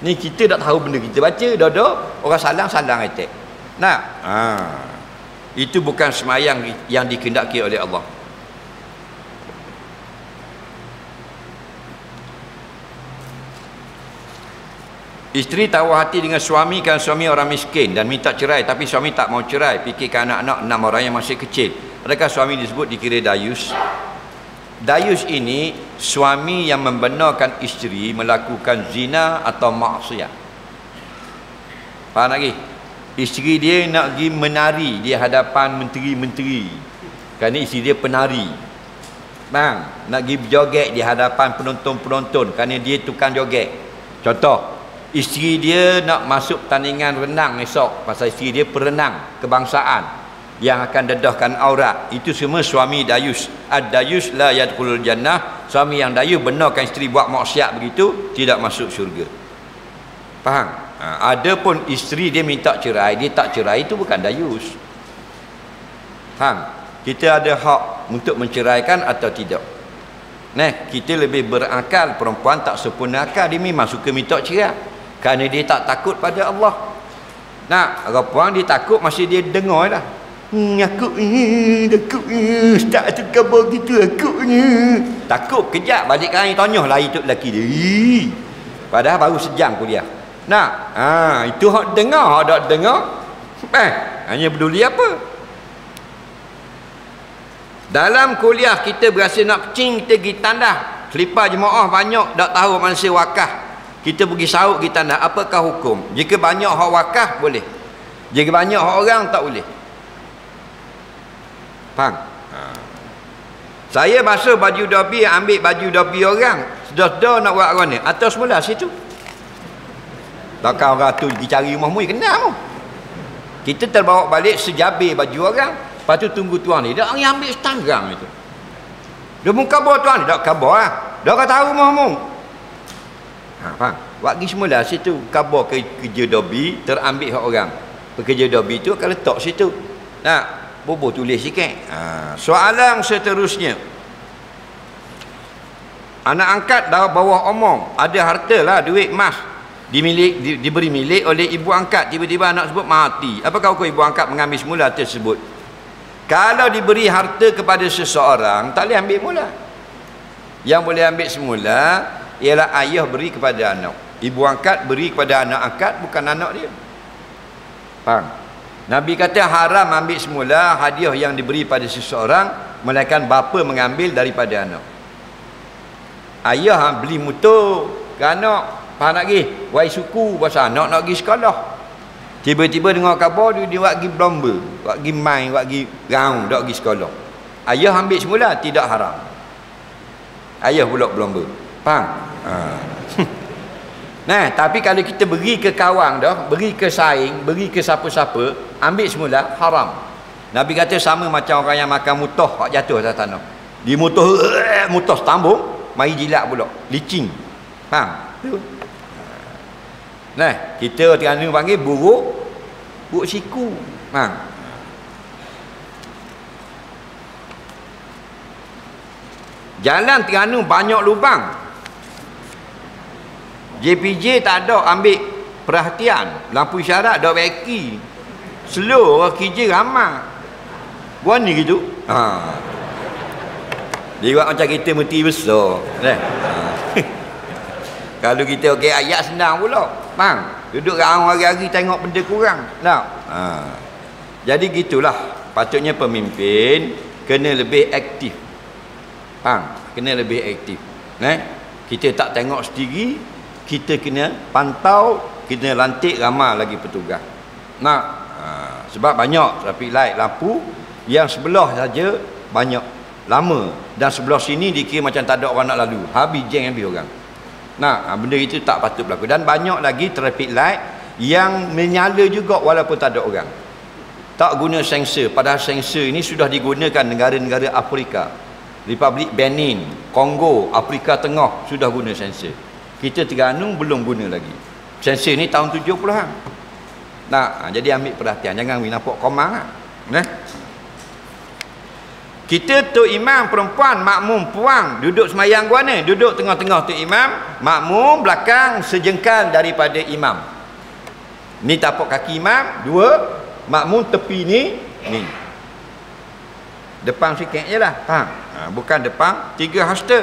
Ni kita tak tahu benda kita baca, dah orang salang attack. Nah, itu bukan semayang yang dikehendaki oleh Allah. Isteri tahu hati dengan suami kan suami orang miskin dan minta cerai, tapi suami tak mau cerai, fikirkan anak-anak 6 orang yang masih kecil. Adakah suami disebut dikira dayus? Dayus ini suami yang membenarkan isteri melakukan zina atau maksiat. Faham lagi? Isteri dia nak pergi menari di hadapan menteri-menteri, kerana isteri dia penari. Bang, nak pergi berjoget di hadapan penonton-penonton kerana dia tukang joget. Contoh, isteri dia nak masuk pertandingan renang esok pasal isteri dia perenang kebangsaan yang akan dedahkan aurat. Itu semua suami dayus. Ad-dayus la yadkhulul jannah. Suami yang dayus benarkan isteri buat maksiat begitu, tidak masuk syurga. Faham? Ada pun isteri dia minta cerai, dia tak cerai, itu bukan dayus. Faham? Kita ada hak untuk menceraikan atau tidak. Nah, kita lebih berakal. Perempuan tak sempurna akal, dia memang suka minta cerai kerana dia tak takut pada Allah. Nah, perempuan dia takut masih dia dengar lah. Takut tak tu khabar gitu takutnya. Takut kejap balik kain tanya lari tu lelaki dia. Padahal baru sejam kuliah. Nah, itu hak dengar, hak tak dengar. Hanya peduli apa? Dalam kuliah kita berasa nak pecing, kita pergi tandah. Selipar jemaah banyak, tak tahu manusia wakaf. Kita pergi sahut, pergi tandah. Apakah hukum? Jika banyak hak wakaf, boleh. Jika banyak hak orang, tak boleh. Faham? Saya basuh baju dobi, ambil baju dobi orang. Sudah-sudah nak buat orang ni. Atau semula situ. Takkan orang tu pergi cari rumah-mu, kenal mu. Kita terbawa balik sejabir baju orang. Lepas tu tunggu tuan ni. Dia ambil setanggang itu. Dia pun khabar tuan ni. Tak khabar lah. Dia akan tahu rumah-mu. Faham? Waktu semula situ. Khabar kerja dobi, terambil hak orang. Pekerja dobi tu akan letak situ. Nah, bobo tulis sikit. Soalan seterusnya. Anak angkat dah bawah omong. Ada harta lah, duit emas. Diberi milik oleh ibu angkat. Tiba-tiba anak sebut mati. Apakah hukum ibu angkat mengambil semula tersebut? Kalau diberi harta kepada seseorang, tak boleh ambil mula. Yang boleh ambil semula ialah ayah beri kepada anak. Ibu angkat beri kepada anak angkat, bukan anak dia. Faham? Nabi kata haram ambil semula hadiah yang diberi pada seseorang, melainkan bapa mengambil daripada anak. Ayah beli motor ke anak. Faham tak lagi? Wai suku pasal anak nak pergi sekolah. Tiba-tiba dengar khabar dia buat pergi berlomba, buat pergi main, buat pergi round, tak pergi sekolah. Ayah ambil semula, tidak haram. Ayah pula berlomba. Faham? Nah, tapi kalau kita beri ke kawan dah, beri ke saing, beri ke siapa-siapa, ambil semula, haram. Nabi kata sama macam orang yang makan mutah hak jatuh atas tanah. Di mutah tambung, mari jilat pula, licin. Faham? Nah, kita Terengganu panggil buruk siku. Jalan Terengganu banyak lubang. JPJ tak ada ambil perhatian. Lampu isyarat dah beki. Slow orang kerja ramai. Buat ni gitu. Dia buat macam kita mesti besar. Kalau kita okey ayat senang pula. Faham? Duduk raung hari-hari tengok benda kurang. Tak? Jadi gitulah. Patutnya pemimpin kena lebih aktif. Faham? Kena lebih aktif. Kita tak tengok sendiri, kita kena pantau, kena lantik ramai lagi petugas. Sebab banyak traffic light lampu yang sebelah saja banyak lama dan sebelah sini dikira macam tak ada orang nak lalu. Habis jeng habis orang. Benda itu tak patut berlaku. Dan banyak lagi traffic light yang menyala juga walaupun tak ada orang. Tak guna sensor. Padahal sensor ini sudah digunakan negara-negara Afrika. Republik Benin, Kongo, Afrika Tengah sudah guna sensor. Kita Terengganu belum guna lagi. Sensor ni tahun 70-an. Nah, jadi ambil perhatian, jangan nampak komang lah. Kita tu imam perempuan, makmum puang, duduk semayang gua ni, duduk tengah-tengah tu imam, makmum belakang sejengkal daripada imam. Ni tapak kaki imam, dua, makmum tepi ni. Depan sikit je lah, faham? Bukan depan, 3 hasta.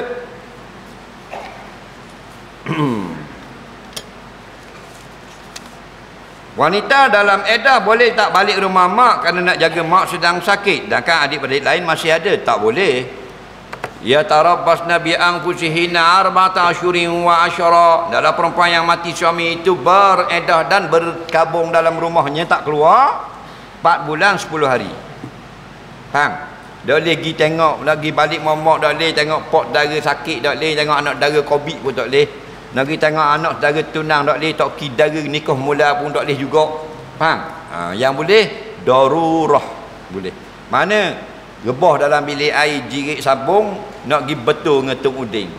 Wanita dalam edah boleh tak balik rumah mak kerana nak jaga mak sedang sakit, dan kan adik-beradik lain masih ada? Tak boleh. Ya tarabbasna bi anfusihinna arba'ata asyurin wa asyara. Dalam perempuan yang mati suami itu beredah dan berkabung dalam rumahnya, tak keluar 4 bulan 10 hari. Faham? Tak boleh pergi tengok lagi balik momok, tak boleh tengok pok dara sakit, tak boleh tengok anak dara COVID pun tak boleh. Nak pergi tengok anak dara tunang tak boleh, tak pergi dara nikah mula pun tak boleh juga. Faham? Yang boleh darurah boleh. Mana rebah dalam bilik air jirik sabung, nak pergi betul ngetung uding,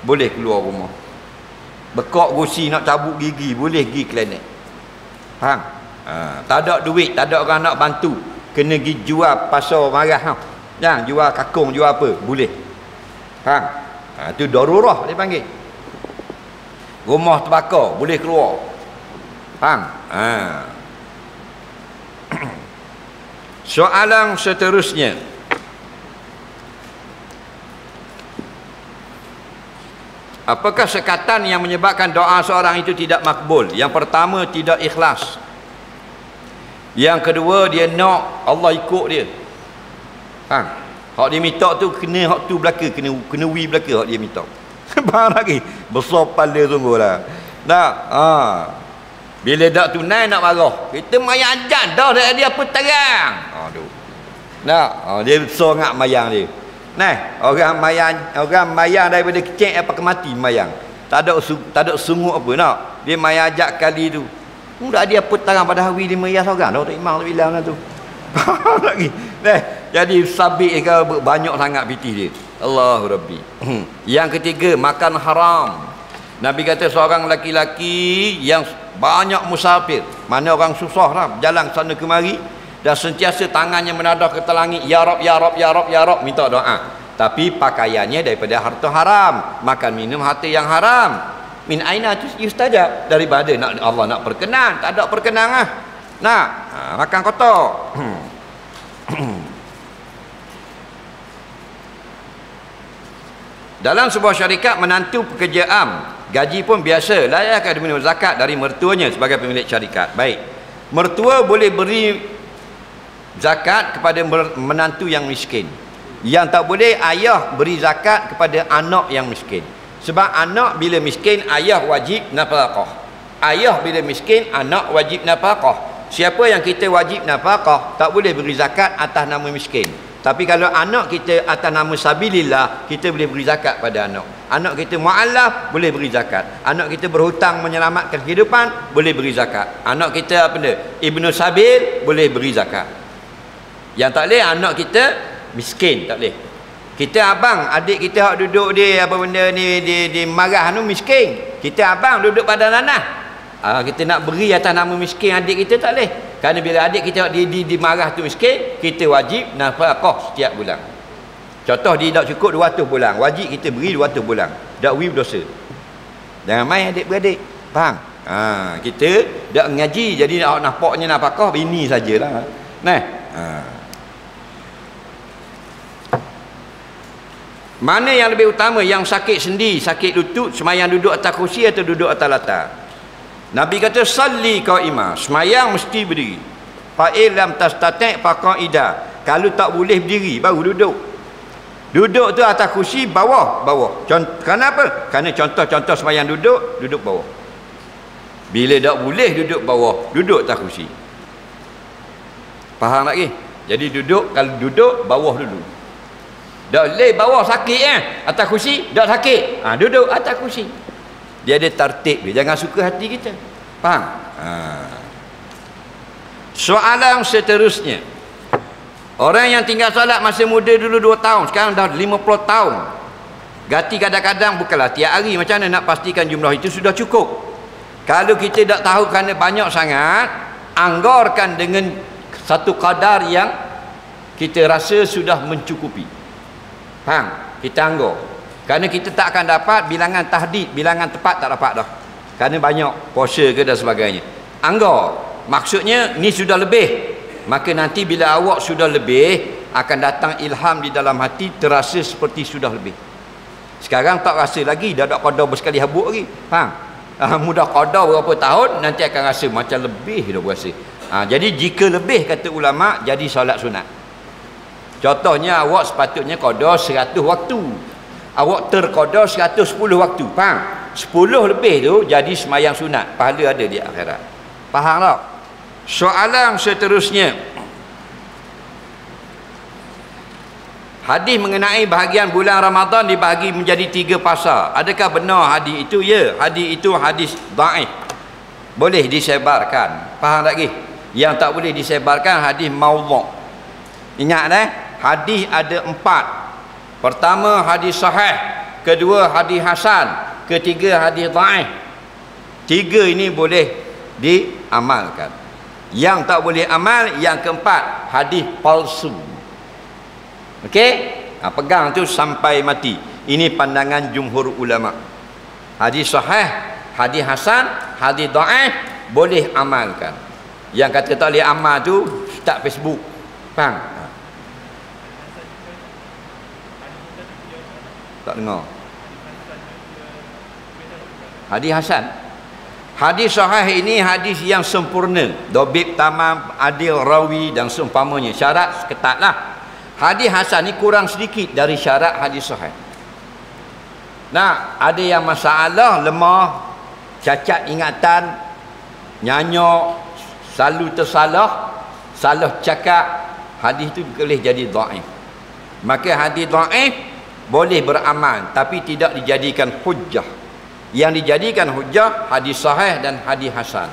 boleh keluar rumah. Bekak gusi nak cabut gigi, boleh pergi klinik. Faham? Tak ada duit, tak ada orang nak bantu, kena pergi jual pasar marah. Jangan jual kakung, jual apa, boleh. Faham? Itu darurah dia panggil. Rumah terbakar, boleh keluar. Faham? Soalan seterusnya, apakah sekatan yang menyebabkan doa seorang itu tidak makbul? Yang pertama, tidak ikhlas. Yang kedua, dia nak Allah ikut dia. Faham? Hak dia minta tu kena hak tu belaka, kena wi belaka hak dia minta. Faham lagi? Besar kepala sungguh lah. Nak? Bila tak tunai nak marah. Kita mayang ajan dah dia apa terang. Aduh. Nak? Dia sangat mayang dia. Nah, orang mayang daripada kecil apa ke mati mayang. Tak ada sungguh apa nak. Dia mayang ajak kali tu. Mudah dia apa terang pada hari 5 hari seorang dah tak imam tak bilang lah tu. Lagi. Nah, jadi sabit ke banyak sangat piti dia. Allahu Rabbi. Yang ketiga, makan haram. Nabi kata seorang laki-laki yang banyak musafir, mana orang susah lah jalan sana kemari, dan sentiasa tangannya menadah ke langit, ya Rab, ya Rab, ya Rab, ya Rab, minta doa, tapi pakaiannya daripada harta haram, makan minum harta yang haram. Min aina yustajab, daripada nak Allah nak perkenan, tak ada perkenan lah. Nak makan kotor. Dalam sebuah syarikat, menantu pekerjaan, gaji pun biasa, layak ada menerima zakat dari mertuanya sebagai pemilik syarikat. Baik, mertua boleh beri zakat kepada menantu yang miskin. Yang tak boleh, ayah beri zakat kepada anak yang miskin. Sebab anak bila miskin, ayah wajib nafkah. Ayah bila miskin, anak wajib nafkah. Siapa yang kita wajib nafkah, tak boleh beri zakat atas nama miskin. Tapi kalau anak kita atas nama sabilillah, kita boleh beri zakat pada anak. Anak kita mu'allaf, boleh beri zakat. Anak kita berhutang menyelamatkan kehidupan, boleh beri zakat. Anak kita apa dia? Ibnu Sabil, boleh beri zakat. Yang tak boleh, anak kita miskin, tak boleh. Kita abang, adik kita hak duduk dia apa benda ni, di marah tu miskin. Kita abang duduk pada nanah. Kita nak beri atas nama miskin adik kita, tak boleh. Kerana bila adik kita di marah tu miskin, kita wajib nafkah setiap bulan. Contoh dia tak cukup 200 bulan, wajib kita beri 200 bulan. Tak wib dosa. Jangan main adik-beradik. Faham? Kita dak ngaji, jadi nampaknya nafkah bini sajalah. Nah. Mana yang lebih utama, yang sakit sendi, sakit lutut, semayang duduk atas kursi atau duduk atas latar? Nabi kata salli qaimah, semayang mesti berdiri. Fa illam tastati' fa qaida. Kalau tak boleh berdiri baru duduk. Duduk tu atas kursi, bawah. Kenapa? Kerana contoh-contoh semayang duduk bawah. Bila tak boleh duduk bawah, duduk atas kursi. Faham lagi? Jadi duduk, kalau duduk bawah dulu. Tak boleh bawah sakit atas kursi tak sakit. Duduk atas kursi. Dia ada tertib dia, jangan suka hati kita. Faham? Soalan seterusnya, Orang yang tinggal solat masa muda dulu 2 tahun, sekarang dah 50 tahun. Ganti kadang-kadang bukanlah tiap hari. Macam mana nak pastikan jumlah itu sudah cukup? Kalau kita tak tahu kerana banyak sangat, anggarkan dengan satu kadar yang kita rasa sudah mencukupi. Faham? Kita anggar. Kerana kita tak akan dapat bilangan tahdid, bilangan tepat tak dapat dah. Kerana banyak puasa ke dan sebagainya. Anggar. Maksudnya ni sudah lebih. Maka nanti bila awak sudah lebih, akan datang ilham di dalam hati, terasa seperti sudah lebih. Sekarang tak rasa lagi, dah tak qada bersekali habuk lagi. Faham? Mudah qada berapa tahun, nanti akan rasa macam lebih dah berasa. Jadi jika lebih, kata ulama, jadi solat sunat. Contohnya awak sepatutnya qada 100 waktu. Awak terqada 110 waktu. Faham? 10 lebih tu jadi semayang sunat. Pahala ada di akhirat. Faham tak? Soalan seterusnya, hadis mengenai bahagian bulan Ramadan dibahagi menjadi 3 pasal. Adakah benar hadis itu? Ya, hadis itu hadis dhaif. Boleh disebarkan. Faham tak lagi? Yang tak boleh disebarkan hadis maudhu'. Ingat hadis ada 4. Pertama hadis sahih, kedua hadis hasan, ketiga hadis dhaif. 3 ini boleh diamalkan. Yang tak boleh amal, yang keempat hadis palsu. Okey? Pegang tu sampai mati. Ini pandangan jumhur ulama. Hadis sahih, hadis hasan, hadis dhaif boleh amalkan. Yang kata tak boleh amal tu start Facebook. Faham? Tak dengar. Hadis hasan. Hadis sahih ini hadis yang sempurna, dhabit tamam, adil rawi dan seumpamanya. Syarat ketatlah. Hadis hasan ni kurang sedikit dari syarat hadis sahih. Nah, ada yang masalah lemah, cacat ingatan, nyanyok, selalu tersalah, salah cakap, hadis tu boleh jadi dhaif. Maka hadis dhaif boleh beramal tapi tidak dijadikan hujjah. Yang dijadikan hujjah hadis sahih dan hadis hasan.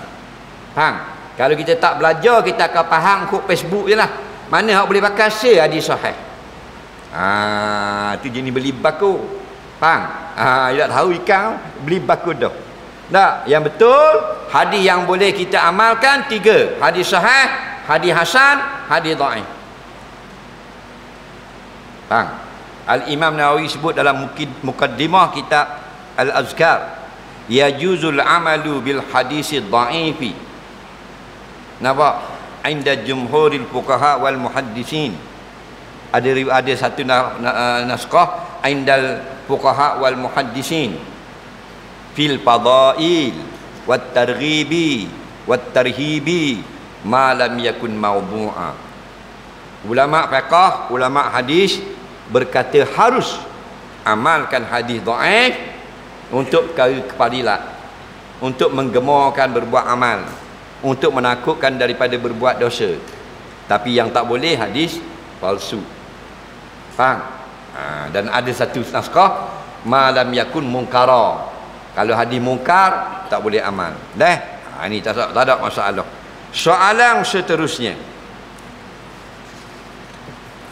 Faham? Kalau kita tak belajar, kita akan faham kod Facebook je lah. Mana hak boleh pakai share hadis sahih. Tu jenis beli baku. Faham? Dia tak tahu ikan beli baku dah. Tak, yang betul hadis yang boleh kita amalkan 3. Hadis sahih, hadis hasan, hadis dhaif. Faham? Al-Imam Nawawi sebut dalam mukaddimah kitab Al-Azkar, yajuzul amalu bil hadisi dha'ifi. Nampak? Inda jumhuril fuqaha wal muhaddisin. Ada satu naskah indal fuqaha wal muhaddisin fil fadail wat targhibi wat tarhibi ma lam yakun mawdu'a. Ulama fiqh, ulama hadis berkata harus amalkan hadis dhaif untuk perkara kefadilat, untuk menggemarkan berbuat amal, untuk menakutkan daripada berbuat dosa. Tapi yang tak boleh hadis palsu. Faham? Dan ada satu naskah malam yakun munkara. Kalau hadis mungkar tak boleh amal. Ini tak ada masalah. Soalan seterusnya,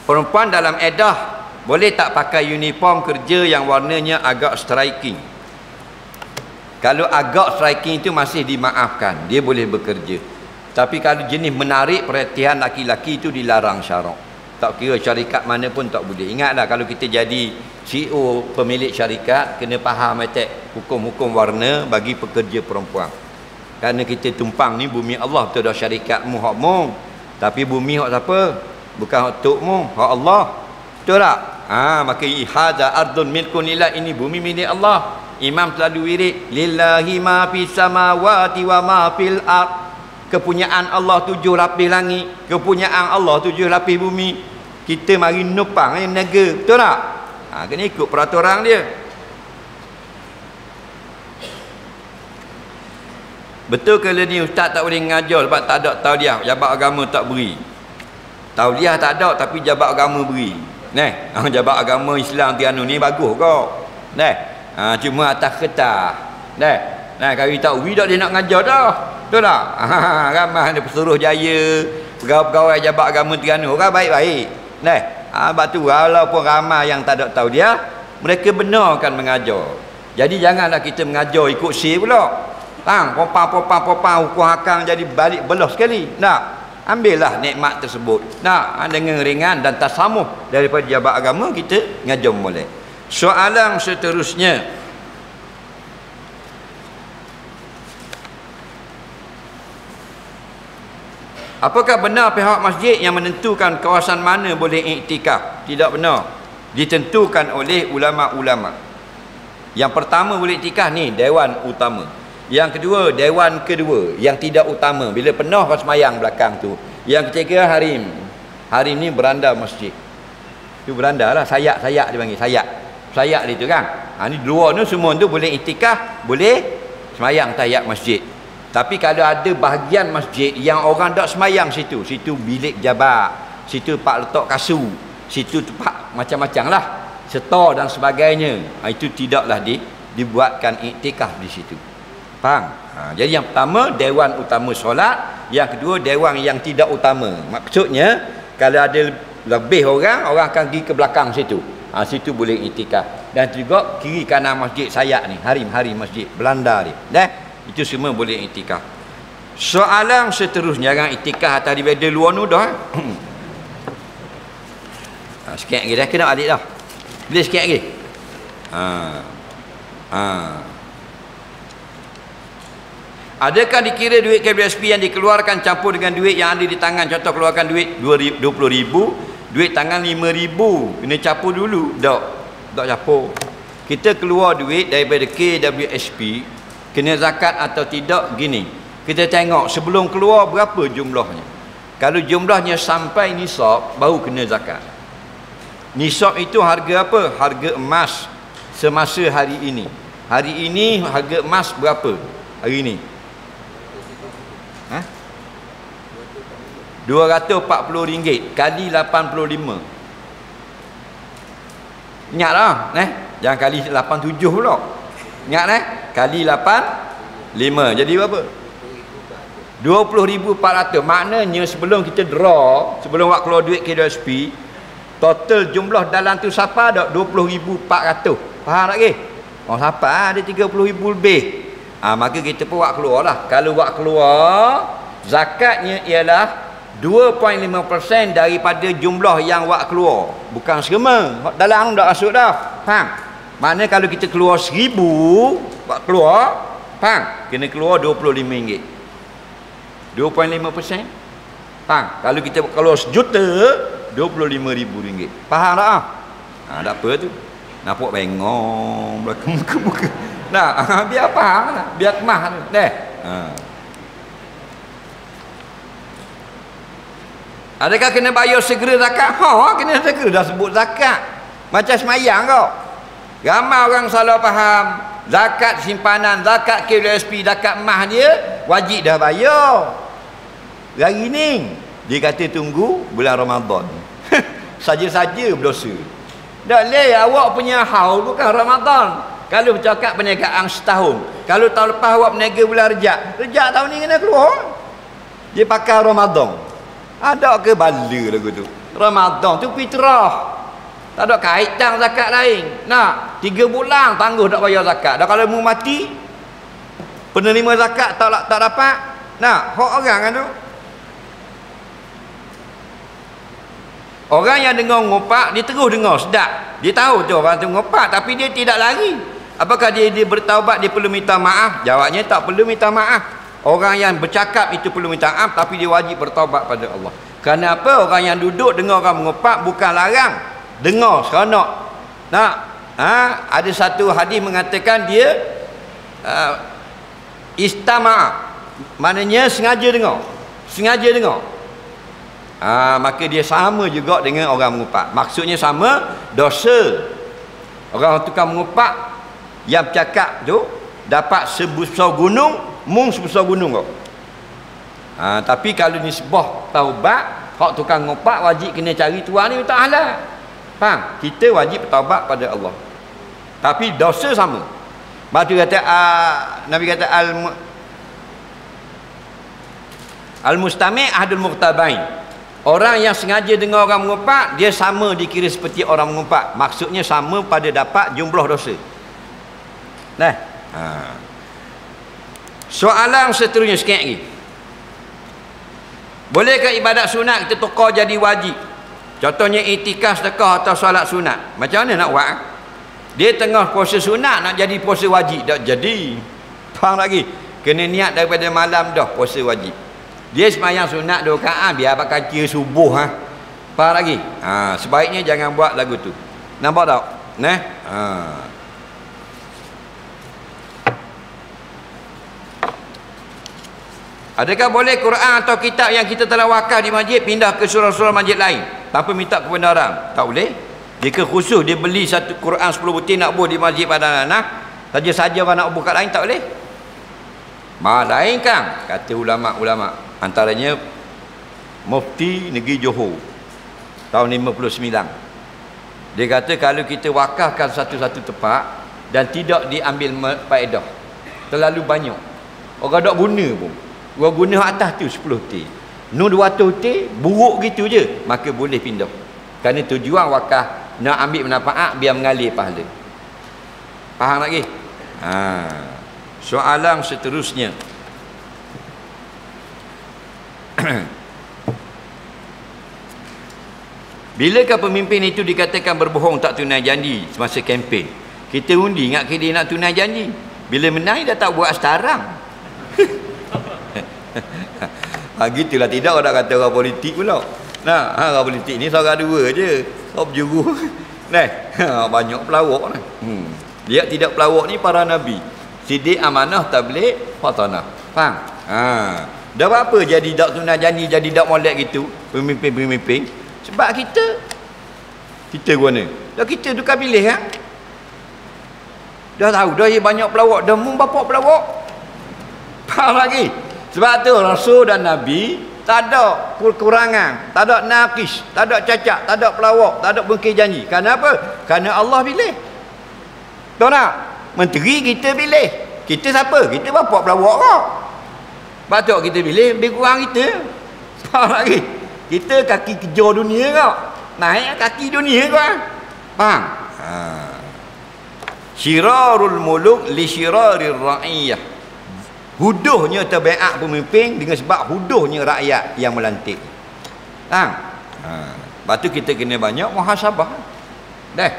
perempuan dalam edah boleh tak pakai uniform kerja yang warnanya agak striking? Kalau agak striking itu masih dimaafkan, dia boleh bekerja. Tapi kalau jenis menarik perhatian laki-laki itu dilarang syarak. Tak kira syarikat mana pun tak boleh. Ingatlah kalau kita jadi CEO pemilik syarikat, kena faham hukum-hukum warna bagi pekerja perempuan. Kerana kita tumpang ni bumi Allah, betul dah syarikatmu hakmu. Tapi bumi hak siapa? Bukan hak tukmu, hak Allah. Betul tak? Maka hadza ardun milkun lillah, ini bumi milik Allah. Imam selalu wirid lillahi ma fis samawati wa ma fil ard. Kepunyaan Allah 7 lapis langit, kepunyaan Allah 7 lapis bumi. Kita mari nupang niaga, betul tak? Kena ikut peraturan dia. Betul ke ni ustaz tak boleh mengajar sebab tak ada tauliah, jabat agama tak beri. Tauliah tak ada tapi jabat agama beri. Jabat agama Islam Tianu ni bagus kau. Cuma atas kertas. Kalau tak wi tak dia nak ngajar dah. Betul tak? Ramai ada Pesuruhjaya, pegawai-pegawai jabat agama Terengganu orang baik-baik. Nah, sebab tu walaupun ramai yang tak ada tahu dia, mereka benarkan mengajar. Jadi janganlah kita mengajar ikut si pula. Popang hukum hakang jadi balik belah sekali. Nak ambillah nikmat tersebut. Nak dengan ringan dan tasamuh daripada jabat agama kita ngajar molek. Soalan seterusnya, apakah benar pihak masjid yang menentukan kawasan mana boleh iktikaf? Tidak benar. Ditentukan oleh ulama-ulama. Yang pertama boleh iktikaf ni dewan utama. Yang kedua dewan kedua yang tidak utama. Bila penuh kau semayang belakang tu. Yang ketiga harim. Harim ni beranda masjid. Tu beranda lah, sayak-sayak dia panggil, sayak. Sayak dia tu kan. Ni dua ni semua tu boleh iktikaf, boleh semayang tahiyat masjid. Tapi kalau ada bahagian masjid yang orang tak semayang situ, situ bilik jabat, situ pak letak kasut, situ tempat macam-macam lah, setor dan sebagainya, itu tidaklah dibuatkan iktikaf di situ. Faham? Jadi yang pertama dewan utama solat, yang kedua dewan yang tidak utama. Maksudnya kalau ada lebih orang akan pergi ke belakang situ. Situ boleh iktikaf. Dan juga kiri kanan masjid sayak ni, harim-harim masjid Belanda ni. Itu semua boleh iktikaf. Soalan seterusnya, jangan iktikaf atas daripada luar nu dah. Sikit lagi dah, kena balik dah. Boleh sikit lagi. Adakah dikira duit KBSP yang dikeluarkan campur dengan duit yang ada di tangan? Contoh keluarkan duit 20,000, duit tangan 5,000, kena campur dulu. Tak campur. Kita keluar duit daripada KWSP, kena zakat atau tidak gini. Kita tengok sebelum keluar berapa jumlahnya. Kalau jumlahnya sampai nisab, baru kena zakat. Nisab itu harga apa? Harga emas semasa hari ini. Hari ini harga emas berapa? Hari ini RM240 kali 85. Ingatlah, jangan kali 87 pula. Ingat kali 85 jadi berapa? 20,400. Maknanya sebelum kita draw, sebelum buat keluar duit KWSP, total jumlah dalam tu siapa dak 20,400. Faham tak ke? Siapa ada 30,000 lebih. Maka kita pun buat keluar lah. Kalau buat keluar, zakatnya ialah 2.5% daripada jumlah yang buat keluar. Bukan semua. Dalam dah masuk dah. Faham? Maknanya kalau kita keluar 1,000 buat keluar, faham? Kena keluar RM25. 2.5%. Faham? Kalau kita keluar RM1,000,000, RM25,000. Faham tak? Tak apa tu. Nampak bengong belakang muka-muka. Biar faham lah. Biar kemah tu. Adakah kena bayar segera zakat? Kena segera, dah sebut zakat. Macam semayang kau. Ramai orang salah faham. Zakat simpanan, zakat KWSP, zakat emas dia wajib dah bayar. Hari ni dia kata tunggu bulan Ramadan. Saja-saja berdosa. Tak boleh, awak punya haul bukan Ramadan. Kalau bercakap perniagaan setahun, kalau tahun lepas awak berniaga bulan Rejab tahun ni kena keluar. Dia pakai Ramadan. Ada ke bala lagu tu? Ramadan tu fitrah. Tak ada kaitan zakat lain. 3 bulan tangguh tak bayar zakat. Dah kalau mu mati, penerima zakat tak dapat. Hak orang kan tu. Orang yang dengar ngopak, dia terus dengar sedap. Dia tahu tu orang tu ngopak, tapi dia tidak lari. Apakah dia bertaubat, dia perlu minta maaf? Jawabnya tak perlu minta maaf. Orang yang bercakap itu perlu minta maaf, tapi dia wajib bertaubat pada Allah. Kenapa? Orang yang duduk dengar orang mengopak bukan larang. Dengar seronok. Ada satu hadis mengatakan dia istama', maknanya sengaja dengar. Sengaja dengar. Maka dia sama juga dengan orang mengopak. Maksudnya sama dosa. Orang tukang mengopak yang bercakap tu dapat sebesar gunung, mung sebesar gunung kau. Tapi kalau nisbah taubat, hak tukang ngopak wajib kena cari tuan ni minta halal. Faham? Kita wajib bertaubat pada Allah. Tapi dosa sama. Batu kata Nabi kata Al-mustami' ahadul muqtabain. Orang yang sengaja dengar orang mengumpat, dia sama dikira seperti orang mengumpat. Maksudnya sama pada dapat jumlah dosa. Nah, soalan seterusnya sikit lagi. Bolehkah ibadat sunat kita tukar jadi wajib? Contohnya itikaf, sedekah atau solat sunat. Macam mana nak buat? Dia tengah puasa sunat nak jadi puasa wajib, tak jadi. Faham lagi? Kena niat daripada malam dah puasa wajib. Dia sembahyang sunat 2 rakaat biar bakal kira subuh Faham lagi? Sebaiknya jangan buat lagu tu. Nampak tak? Nah. Adakah boleh Quran atau kitab yang kita telah wakaf di masjid pindah ke surau-surau masjid lain tanpa minta kepada orang? Tak boleh. Jika khusus dia beli satu Quran 10 butir nak buat di masjid pada anak, saja-saja orang nak buka lain tak boleh. Melainkan kata ulama-ulama, antaranya Mufti Negeri Johor tahun 59. Dia kata kalau kita wakafkan satu-satu tempat dan tidak diambil faedah terlalu banyak, orang tak guna pun. Orang guna atas tu 10 butir, 200 butir buruk gitu je, maka boleh pindah. Kerana tujuan wakaf nak ambil manfaat biar mengalir pahala. Faham lagi? Soalan seterusnya. Bilakah pemimpin itu dikatakan berbohong tak tunai janji semasa kempen? Kita undi ingat dia nak tunai janji. Bila menang dah tak buat setarang. Gitulah, tidak orang kata orang politik pula. Nah, orang politik ni seorang dua je. Kau berjuru. Banyak pelawak lah. Dia tidak pelawak ni para nabi. Sidik, amanah, tabligh, fatanah. Faham? Dah apa jadi tak tunai janji, jadi tak molek gitu pemimpin-pemimpin? Sebab kita guna. Dah kita tukar pilih kan? Dah tahu dah banyak pelawak, dah mun bapak pelawak. Faham lagi? Sebab tu Rasul dan Nabi tak ada kekurangan, tak ada naqis, tak ada cacat, tak ada pelawak, tak ada bengkis janji. Kenapa? Kerana Allah pilih. Tahu tak? Menteri kita pilih. Kita siapa? Kita bapak pelawak kau. Patut kita pilih lebih kurang kita. Faham lagi? Kita kaki kejar dunia kau. Naik kaki dunia kau. Faham? Syirarul muluk li syirarir ra'iyah. Huduhnya terbeak pemimpin dengan sebab huduhnya rakyat yang melantik. Lepas tu kita kena banyak muhasabah. Dah.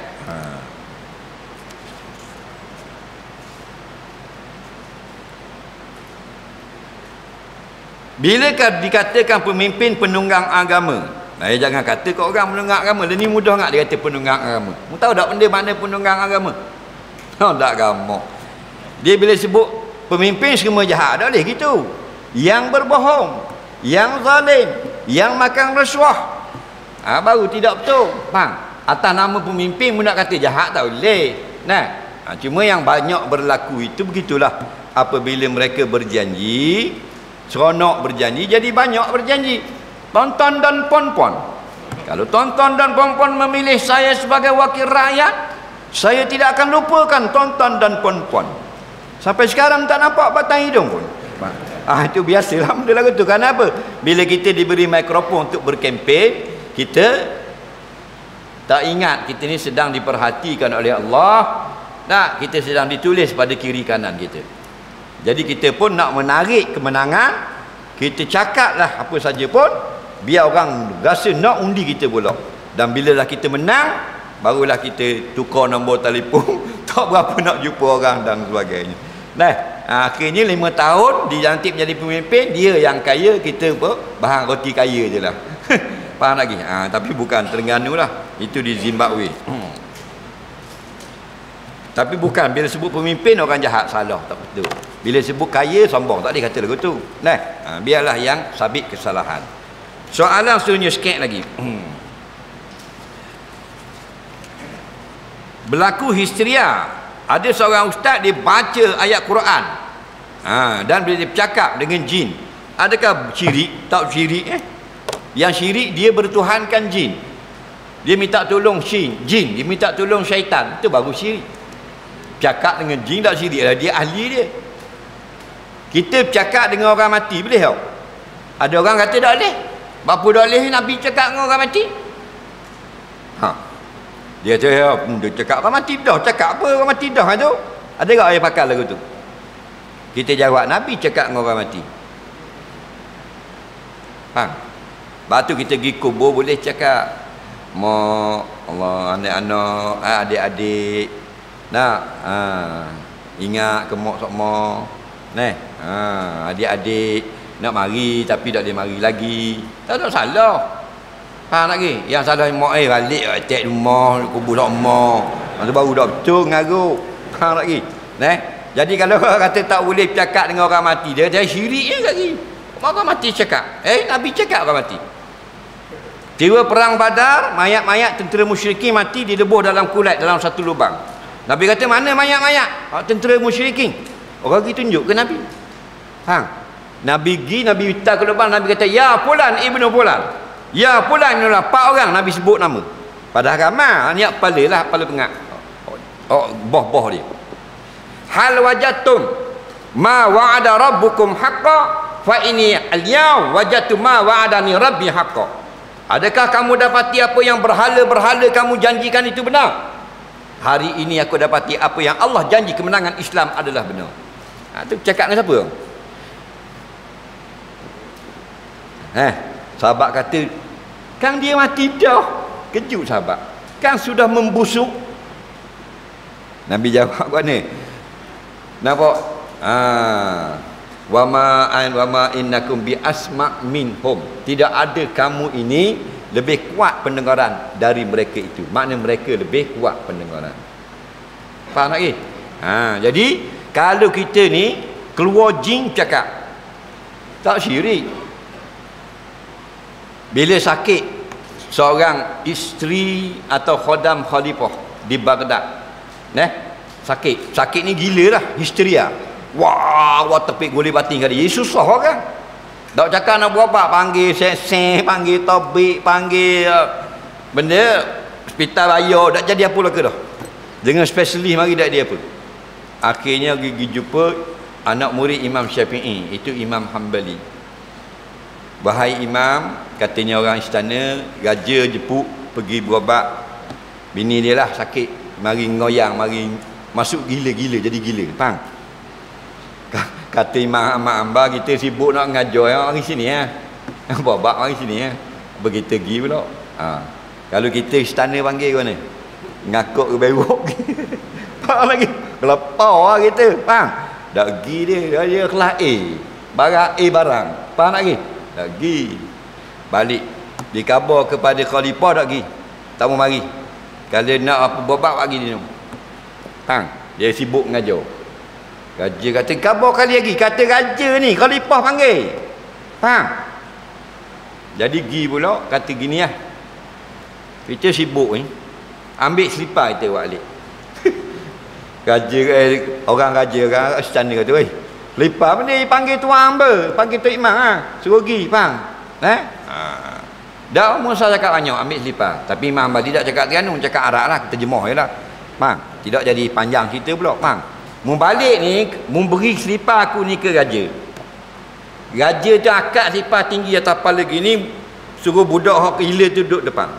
Bilakah dikatakan pemimpin penunggang agama? Jangan kata kau orang penunggang agama. Ini mudah tak dia kata penunggang agama? Mu tahu tak benda mana penunggang agama? Tak gamak. Dia bila sebut pemimpin semua jahat, tak boleh gitu. Yang berbohong, yang zalim, yang makan rasuah, baru tidak betul. Faham? Atas nama pemimpin mu nak kata jahat tak boleh. Cuma yang banyak berlaku itu begitulah. Apabila mereka berjanji, seronok berjanji, jadi banyak berjanji. Tonton dan pon-pon. Kalau tonton dan pon-pon memilih saya sebagai wakil rakyat, saya tidak akan lupakan tonton dan pon-pon. Sampai sekarang tak nampak batang hidung pun. Itu biasalah benda lagu tu. Kenapa? Bila kita diberi mikrofon untuk berkempen, kita tak ingat kita ni sedang diperhatikan oleh Allah. Tak, kita sedang ditulis pada kiri kanan kita. Jadi kita pun nak menarik kemenangan, kita cakaplah apa saja pun biar orang rasa nak undi kita pula. Dan bila dah kita menang, barulah kita tukar nombor telefon. Tak berapa nak jumpa orang dan sebagainya. Akhirnya 5 tahun dilantik menjadi pemimpin, dia yang kaya, kita bahan roti kaya je lah. Faham lagi? Tapi bukan Terengganu lah, itu di Zimbabwe. Tapi bukan bila sebut pemimpin orang jahat, salah, tak betul. Bila sebut kaya sombong, tak boleh kata lagu tu. Biarlah yang sabit kesalahan. Soalan seterusnya sikit lagi. Berlaku histeria. Ada seorang ustaz dia baca ayat Quran, dan bila dia bercakap dengan jin. Adakah syirik? Tak syirik. Yang syirik dia bertuhankan jin. Dia minta tolong jin, dia minta tolong syaitan. Itu baru syirik. Cakap dengan jin tak syirik lah, dia ahli dia. Kita bercakap dengan orang mati boleh tak? Ada orang kata tak boleh. Bapa tak boleh Nabi cakap dengan orang mati. Dia kata, dia cakap orang mati dah. Cakap apa orang mati dah tu? Ada tak yang pakai lagu tu? Kita jawab, Nabi cakap dengan orang mati. Lepas tu kita pergi kubur boleh cakap, Mak, Allah, anak-anak, adik-adik, nak, ingat ke mak sokmo, adik-adik nak mari tapi tak boleh mari lagi. Tak ada salah. Lagi yang salah mak balik cek rumah kubur sokmo. Masa baru dah betul ngaruk. Lagi. Jadi kalau orang kata tak boleh bercakap dengan orang mati, dia syirik je lagi. Orang mati cakap. Nabi cakap orang mati. Kira perang Badar, mayat-mayat tentera musyrikin mati dilebuh dalam kulat dalam satu lubang. Nabi kata, mana mayat-mayat? Tentera musyrikin. Orang pergi tunjuk ke Nabi. Nabi pergi, Nabi minta ke lubang, Nabi kata, ya Fulan ibnu Fulan. Ya Fulan ibnu Fulan. 4 orang Nabi sebut nama. Padahal ramai, niat kepala lah, kepala pengak. Boh-boh dia. Hal wajatum ma wa'ada rabbukum haqqa fa ini al-yaum wajatu ma wa'adani rabbi haqqa. Adakah kamu dapati apa yang berhala-berhala kamu janjikan itu benar? Hari ini aku dapati apa yang Allah janji kemenangan Islam adalah benar. Tu cakap dengan siapa? Sahabat kata, kan dia mati dah. Kejut sahabat. Kan sudah membusuk. Nabi jawab mana? Nampak? Wama innakum bi asma' minhum. Tidak ada kamu ini lebih kuat pendengaran dari mereka itu. Makna mereka lebih kuat pendengaran. Faham lagi? Jadi kalau kita ni keluar jin cakap, tak syirik. Bila sakit seorang isteri atau khodam khalifah di Baghdad, sakit ni gila lah, histeria. Wah tepik guli batin kali. Susah kan? Tak cakap nak buat apa, panggil seseh, panggil tobik, panggil benda hospital raya, tak jadi apa lagi dah. Dengan spesialis mari tak dia apa. Akhirnya pergi jumpa anak murid Imam Syafi'i, itu Imam Hanbali. Wahai Imam, katanya orang istana, raja jemput pergi berubat. Bini dia lah sakit, mari ngoyang, mari masuk gila-gila, jadi gila. Faham? Kata Imam Ahmad Amba, kita sibuk nak ngajar hari sini babak hari sini begitu pergi pula. Kalau kita istana panggil mana? Ngakuk ke bewok. Faham lagi? Kelepau lah kita. Faham? Tak pergi dia kelas A. Barang A barang. Faham lagi? Tak pergi. Balik. Dikabar kepada khalifah tak pergi. Tak mau mari. Kalau nak apa babak bagi dia. Faham? Dia sibuk ngajar. Raja kata, kabar kali lagi. Kata raja ni, khalifah panggil. Faham? Jadi pergi pula, kata gini lah. Kita sibuk ni. Ambil selipar kita buat balik. Raja, orang raja, orang istana kata, selipar apa ni? Panggil tuan hamba. Panggil tu imam suruh pergi, faham? Dah Musa cakap banyak, ambil selipar. Tapi Imam Bali tak cakap Terengganu, cakap Arab lah. Terjemah je lah. Faham? Tidak jadi panjang cerita pula, faham? Membalik ni, memberi selipar aku ni ke raja. Raja tu akak selipar tinggi atas kepala gini, suruh budak hak gila tu duduk depan.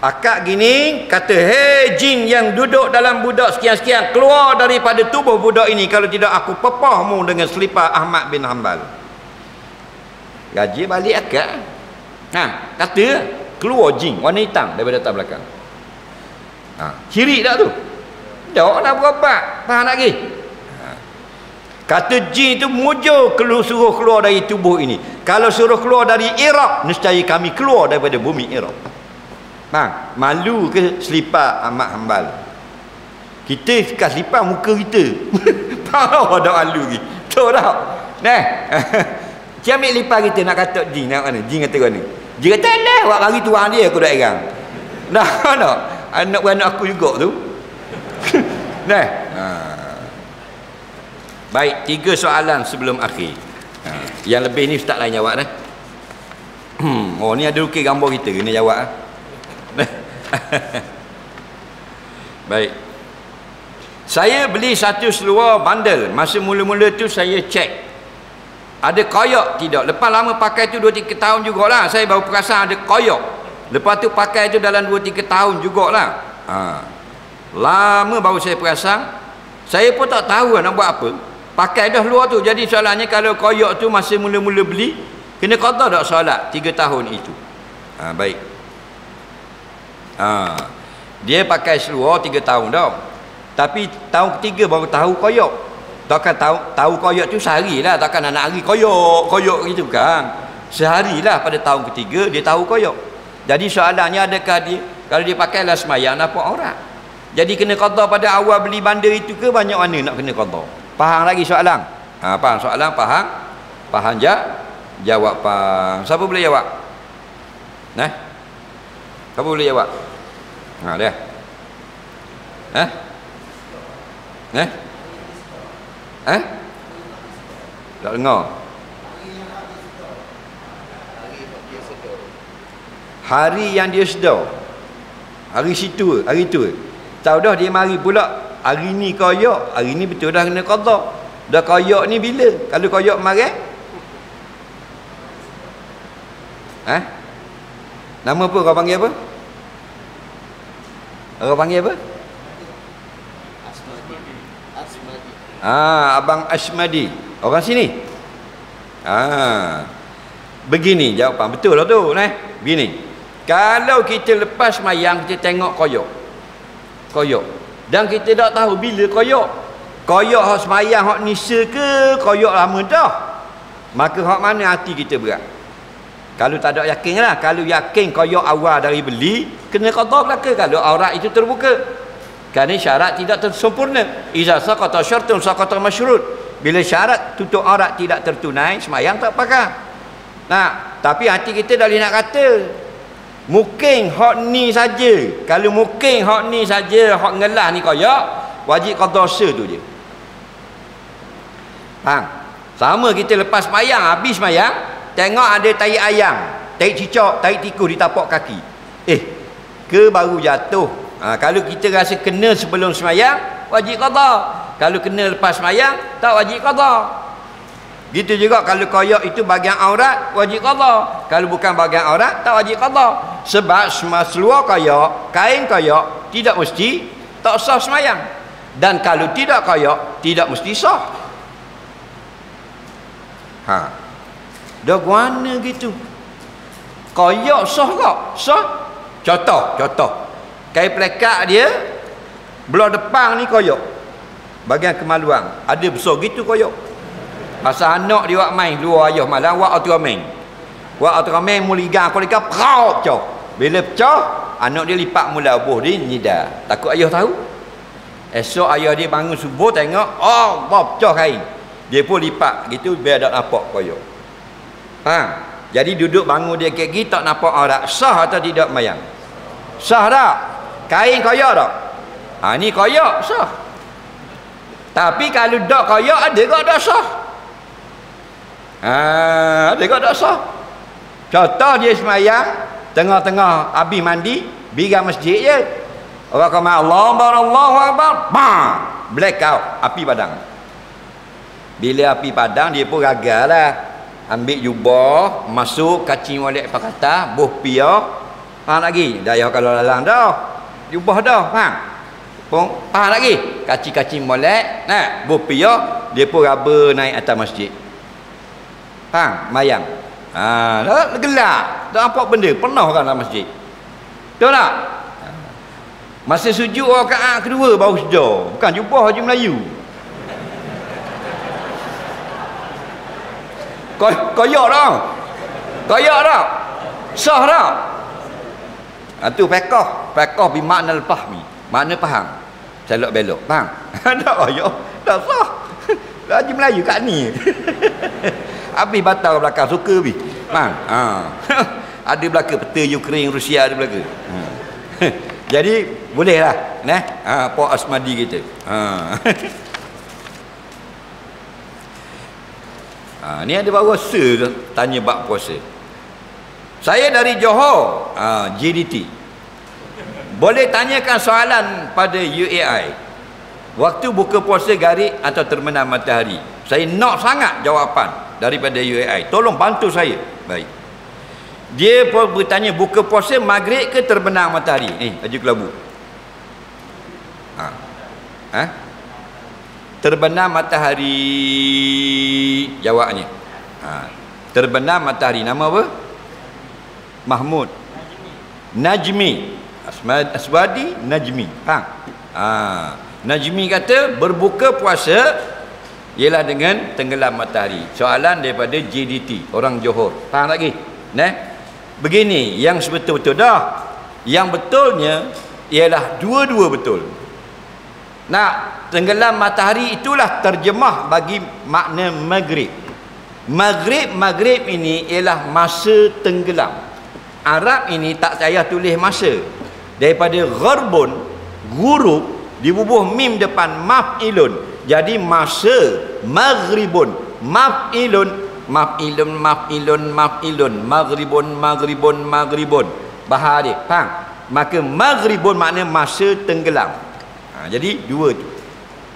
Akak gini, kata, hei jin yang duduk dalam budak sekian-sekian, keluar daripada tubuh budak ini, kalau tidak aku pepahmu dengan selipar Ahmad bin Hanbal. Raja balik akak. Kata, keluar jin, warna hitam daripada atas belakang. Syirik tak tu? Tak nak berobat. Faham lagi? Kata jin tu mujur suruh keluar dari tubuh ini. Kalau suruh keluar dari Iraq, nescaya kami keluar daripada bumi Iraq. Faham? Malu ke selipar Ahmad Hanbal? Kita kas selipar muka kita. Faham tak malu lagi? Tahu tak? Dia ambil lipar kita nak kata jin nak mana? Jin kata mana? Jin kata lah, awak bagi tuang dia aku dah erang. Tak? Anak beranak aku juga tu. Baik, 3 soalan sebelum akhir. Yang lebih ni ustaz lain jawab dah. Ni ada lukis gambar kita kena jawab. Baik. Saya beli satu seluar bandel. Masa mula-mula tu saya cek. Ada koyok tidak? Lepas lama pakai tu 2-3 tahun jugalah saya baru perasan ada koyok. Lepas tu pakai tu dalam 2-3 tahun jugalah. Lama baru saya perasan. Saya pun tak tahu nak buat apa. Pakai dah luar tu. Jadi soalannya kalau koyok tu masa mula-mula beli, kena qada tak solat 3 tahun itu? Baik. Dia pakai seluar 3 tahun dah. Tapi tahun ketiga baru tahu koyok. Takkan tahu koyok tu sehari lah. Takkan anak hari koyok gitu kan. Sehari lah pada tahun ketiga dia tahu koyok. Jadi soalannya adakah dia, kalau dia pakai lah semayang nampak aurat. Jadi kena qada pada awal beli bandar itu ke banyak mana nak kena qada? Faham lagi soalan? Faham soalan? Faham? Faham jawab faham. Siapa boleh jawab? Siapa boleh jawab? Dia. Tak dengar. Hari yang dia sedar. Hari situ, hari tu. Tahu dah dia mari pula. Hari ni koyok, hari ni betul dah kena qada. Dah koyok ni bila? Kalau koyok kemarin? Nama apa kau panggil apa? Kau panggil apa? Abang Asmadi. Orang sini. Begini jawapan. Betul lah tu. Begini. Kalau kita lepas mayang kita tengok koyok. Dan kita tak tahu bila koyok. Koyok hak semayang hak nisa ke koyok lama dah. Maka hak mana hati kita berat. Kalau tak ada yakin lah. Kalau yakin koyok awal dari beli, kena qada belaka kalau aurat itu terbuka. Kerana syarat tidak tersempurna. Iza saqata syartun saqata masyrut. Bila syarat tutup aurat tidak tertunai, semayang tak pakai. Tapi hati kita dah boleh nak kata mungkin hak ni saja. Kalau mungkin hak ni saja, hak ngelah ni koyak, wajib qada dosa tu je. Faham? Sama kita lepas semayang, habis semayang, tengok ada tai ayam, tai cicak, tai tikus di tapak kaki. Ke baru jatuh. Kalau kita rasa kena sebelum semayang, wajib qada. Kalau kena lepas semayang, tak wajib qada. Gitu juga kalau koyak itu bahagian aurat, wajib qada. Kalau bukan bahagian aurat, tak wajib qada. Sebab seluar koyak, kain koyak, tidak mesti tak sah semayang. Dan kalau tidak koyak, tidak mesti sah. Dah guana gitu. Koyak sah tak? Sah. Contoh. Kain pelekat dia belah depan ni koyok. Bahagian kemaluan ada besar gitu koyok. Pasal anak dia buat main luar ayah malam buat Ultraman. Buat Ultraman muligang kolika prau pecah. Bila pecah, anak dia lipat mula buh dia nyidar. Takut ayah tahu. Esok ayah dia bangun subuh tengok, pecah kain. Dia pun lipat gitu biar tak nampak koyok. Faham? Jadi duduk bangun dia kayak gitu tak nampak aurat. Sah atau tidak mayang? Sah tak? Kain koyak tak? Ni koyak sah. Tapi kalau tak koyak ada kok tak sah. Ada kok tak sah. Contoh dia semayang tengah-tengah habis mandi biar masjid je. Orang kata Allahu akbar, blackout api padang. Bila api padang dia pun gagal lah. Ambil jubah, masuk kacing molek pakata, buh piah. Faham lagi? Dayah kalau lalang dah. Jubah dah, faham? Faham lagi? Kacing-kacing molek, buh piah, dia pun raba naik atas masjid. Faham? Mayang. Dah gelap. Tak nampak benda, penuh kan dalam masjid. Betul tak? Masa sujud rakaat kedua baru sedar. Bukan jubah Haji Melayu. Koyak dah. Koyak dah. Sah dah. Itu fiqh bimakna al-fahmi. Makna faham. Celok-belok. Faham? Tak koyak. Tak sah. Haji Melayu kat ni. Habis batal belakang suka habis. Faham? Ada belakang peta Ukraine, Rusia ada belakang. Jadi bolehlah. Pak Asmadi kita. Ni ada bawa tanya bab puasa. Saya dari Johor, JDT. Boleh tanyakan soalan pada UAI. Waktu buka puasa garik atau terbenam matahari. Saya nak sangat jawapan. daripada UAI. Tolong bantu saya. Baik. Dia pun bertanya, buka puasa maghrib ke terbenam matahari? Haji Kelabu. Terbenam matahari, jawabnya. Terbenam matahari. Nama apa? Mahmud Najmi. Aswadi Najmi. Najmi kata berbuka puasa ialah dengan tenggelam matahari. Soalan daripada JDT, orang Johor. Faham lagi? Begini yang sebetul-betul dah. Yang betulnya ialah dua-dua betul. Tenggelam matahari itulah terjemah bagi makna maghrib. Maghrib ini ialah masa tenggelam. Arab ini tak payah tulis masa. Daripada gharbun, ghurub, dibubuh mim depan maf'ilun. Jadi masa maghribun, maf'ilun, maghribun. Bahar dia, faham? Maka maghribun makna masa tenggelam. Jadi dua tu.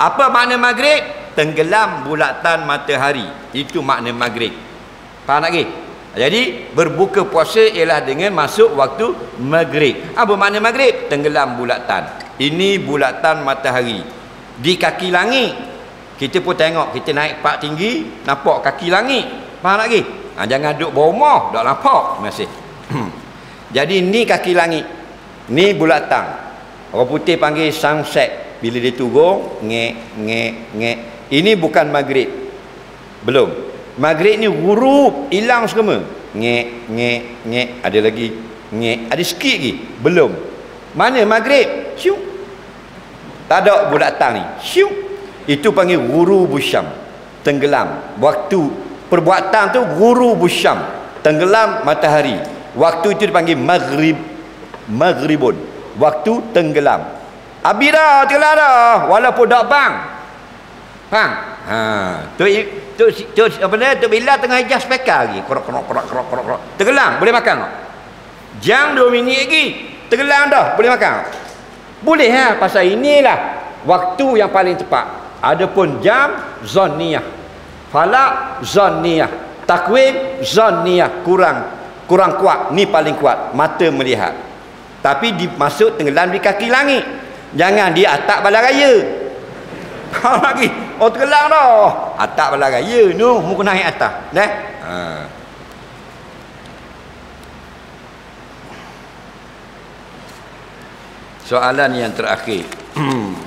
Apa makna maghrib? Tenggelam bulatan matahari. Itu makna maghrib. Faham lagi? Jadi berbuka puasa ialah dengan masuk waktu maghrib. Apa makna maghrib? Tenggelam bulatan. Ini bulatan matahari di kaki langit. Kita pun tengok, kita naik pak tinggi, nampak kaki langit. Faham lagi? Jangan duduk bawah rumah, tak nampak. Terima kasih. Jadi ni kaki langit, ni bulatan. Orang putih panggil sunset. Bila dia turun, ngek. Ini bukan maghrib. Belum. Maghrib ni ghurub, hilang semua. Ngek. Ada lagi ngek. Ada sikit lagi. Belum. Mana maghrib? Syuk. Tak ada bulatan ni. Syuk. Itu panggil ghurubus syam. Tenggelam. Waktu perbuatan tu ghurubus syam. Tenggelam matahari. Waktu itu dipanggil maghribun. Waktu tenggelam. Abira tenggelam dah. Walaupun tak bang. Faham? Tu apa dia? Tu bila tengah hijau spekar lagi. Krok. Tenggelam, boleh makan tak? Jam 2 minit lagi. Tenggelam dah, boleh makan tak? Boleh pasal inilah waktu yang paling tepat. Adapun jam zanniyah. Falak zanniyah. Takwim zanniyah, kurang kuat. Ni paling kuat, mata melihat. Tapi dimasuk tenggelam di kaki langit. Jangan di atap balai raya. Kau lagi. Oh tenggelam dah. Atap balai raya tu muka naik atas. Soalan yang terakhir.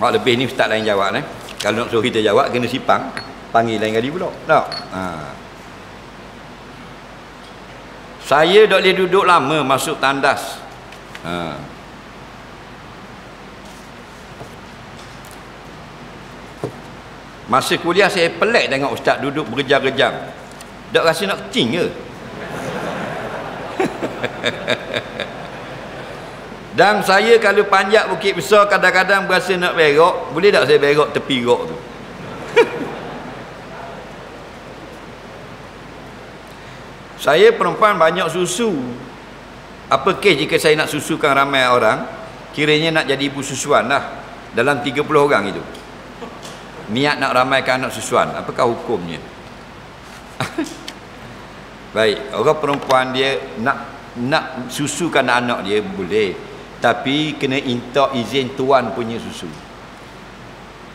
Hak lebih ni ustaz lain jawab Kalau nak suruh kita jawab kena sipang. Panggil lain kali pula. Tak. Saya tak boleh duduk lama masuk tandas. Masa kuliah saya pelik tengok ustaz duduk berjam-jam. Tak rasa nak kencing ke? Dan saya kalau panjat bukit besar kadang-kadang berasa nak berok. Boleh tak saya berok tepi rok tu? Saya perempuan banyak susu. Apa kes jika saya nak susukan ramai orang? Kiranya nak jadi ibu susuan lah. Dalam 30 orang itu. Niat nak ramaikan anak susuan. Apakah hukumnya? Baik, orang perempuan dia nak susukan anak dia boleh. Tapi kena minta izin tuan punya susu.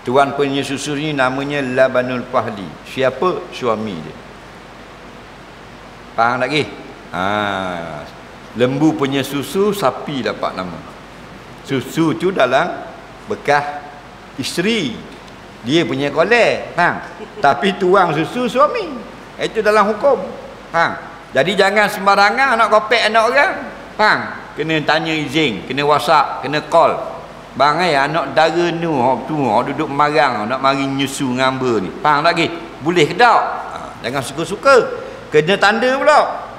Tuan punya susu ni namanya Labanul Fahli. Siapa? Suami dia. Faham lagi? Lembu punya susu, sapi dapat nama. Susu tu dalam bekas isteri. Dia punya kolej. Faham? Tapi tuang susu suami. Itu dalam hukum. Faham? Jadi jangan sembarangan nak kopek anak orang. Faham? Kena tanya izin, kena WhatsApp, kena call. Bang anak dara tu duduk marang nak mari nyusu ngamba ni. Faham lagi? Boleh ke tak? Jangan suka-suka. Kena tanda pula.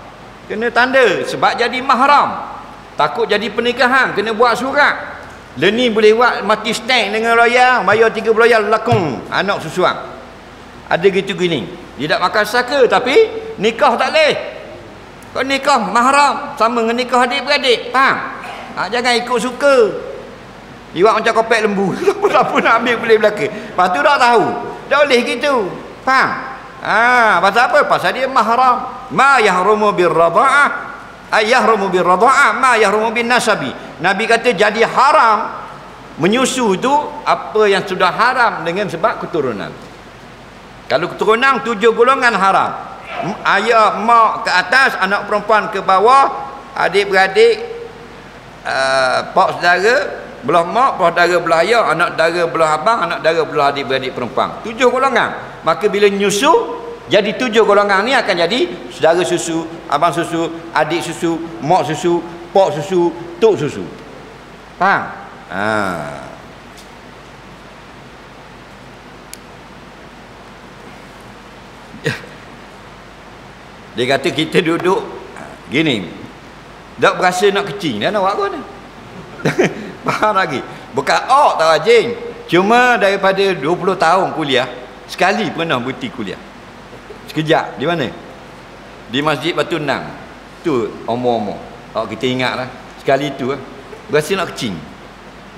Kena tanda sebab jadi mahram. Takut jadi pernikahan, kena buat surat. Leni boleh buat mati stand dengan lawyer, bayar 30 riyal lakung anak susuan. Ada gitu gini. Dia tak makan saka tapi nikah tak boleh. Kau nikah mahram sama dengan nikah adik-beradik. Faham? Jangan ikut suka. Iwak macam kopek lembu. Siapa nak ambil boleh belaka. Lepas tu tak tahu. Tak boleh gitu. Faham? Pasal apa? Pasal dia mahram. Ma yahrumu birradha'ah ay yahrumu birradha'ah ma yahrumu bin nasabi. Nabi kata jadi haram menyusu tu apa yang sudah haram dengan sebab keturunan. Kalau keturunan 7 golongan haram. Ayah, mak ke atas, anak perempuan ke bawah, adik-beradik, pak saudara belah mak, pak saudara belah ayah, anak saudara belah abang, anak saudara belah adik-beradik perempuan. 7 golongan. Maka bila nyusu, jadi 7 golongan ni akan jadi saudara susu, abang susu, adik susu, mak susu, pak susu, tok susu. Faham? Dia kata kita duduk gini, tak berasa nak kecing, dia nak buat apa ni? Faham lagi? Bukan tak rajin. Cuma daripada 20 tahun kuliah, sekali pernah berhenti kuliah. Sekejap. Di mana? Di Masjid Batu Nang. Tu omong-omong. Kita ingatlah. Sekali tu berasa nak kecing.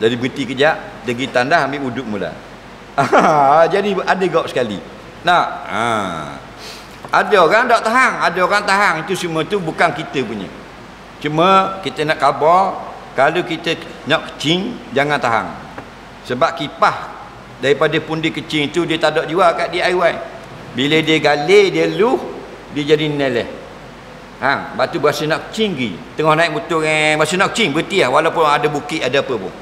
Jadi berhenti kejap, pergi tandas, ambil wuduk mula. Jadi ada gok sekali. Ada orang tak tahan, ada orang tahan. Itu semua tu bukan kita punya. Cuma kita nak khabar, kalau kita nak kecing, jangan tahan. Sebab kipah daripada pundi kecing tu dia tak ada jual kat DIY. Bila dia galir, dia luh, dia jadi neleh. Lepas tu berasa nak kecing pergi. Tengah naik motor, berasa nak kecing, berhenti lah. Walaupun ada bukit, ada apa pun.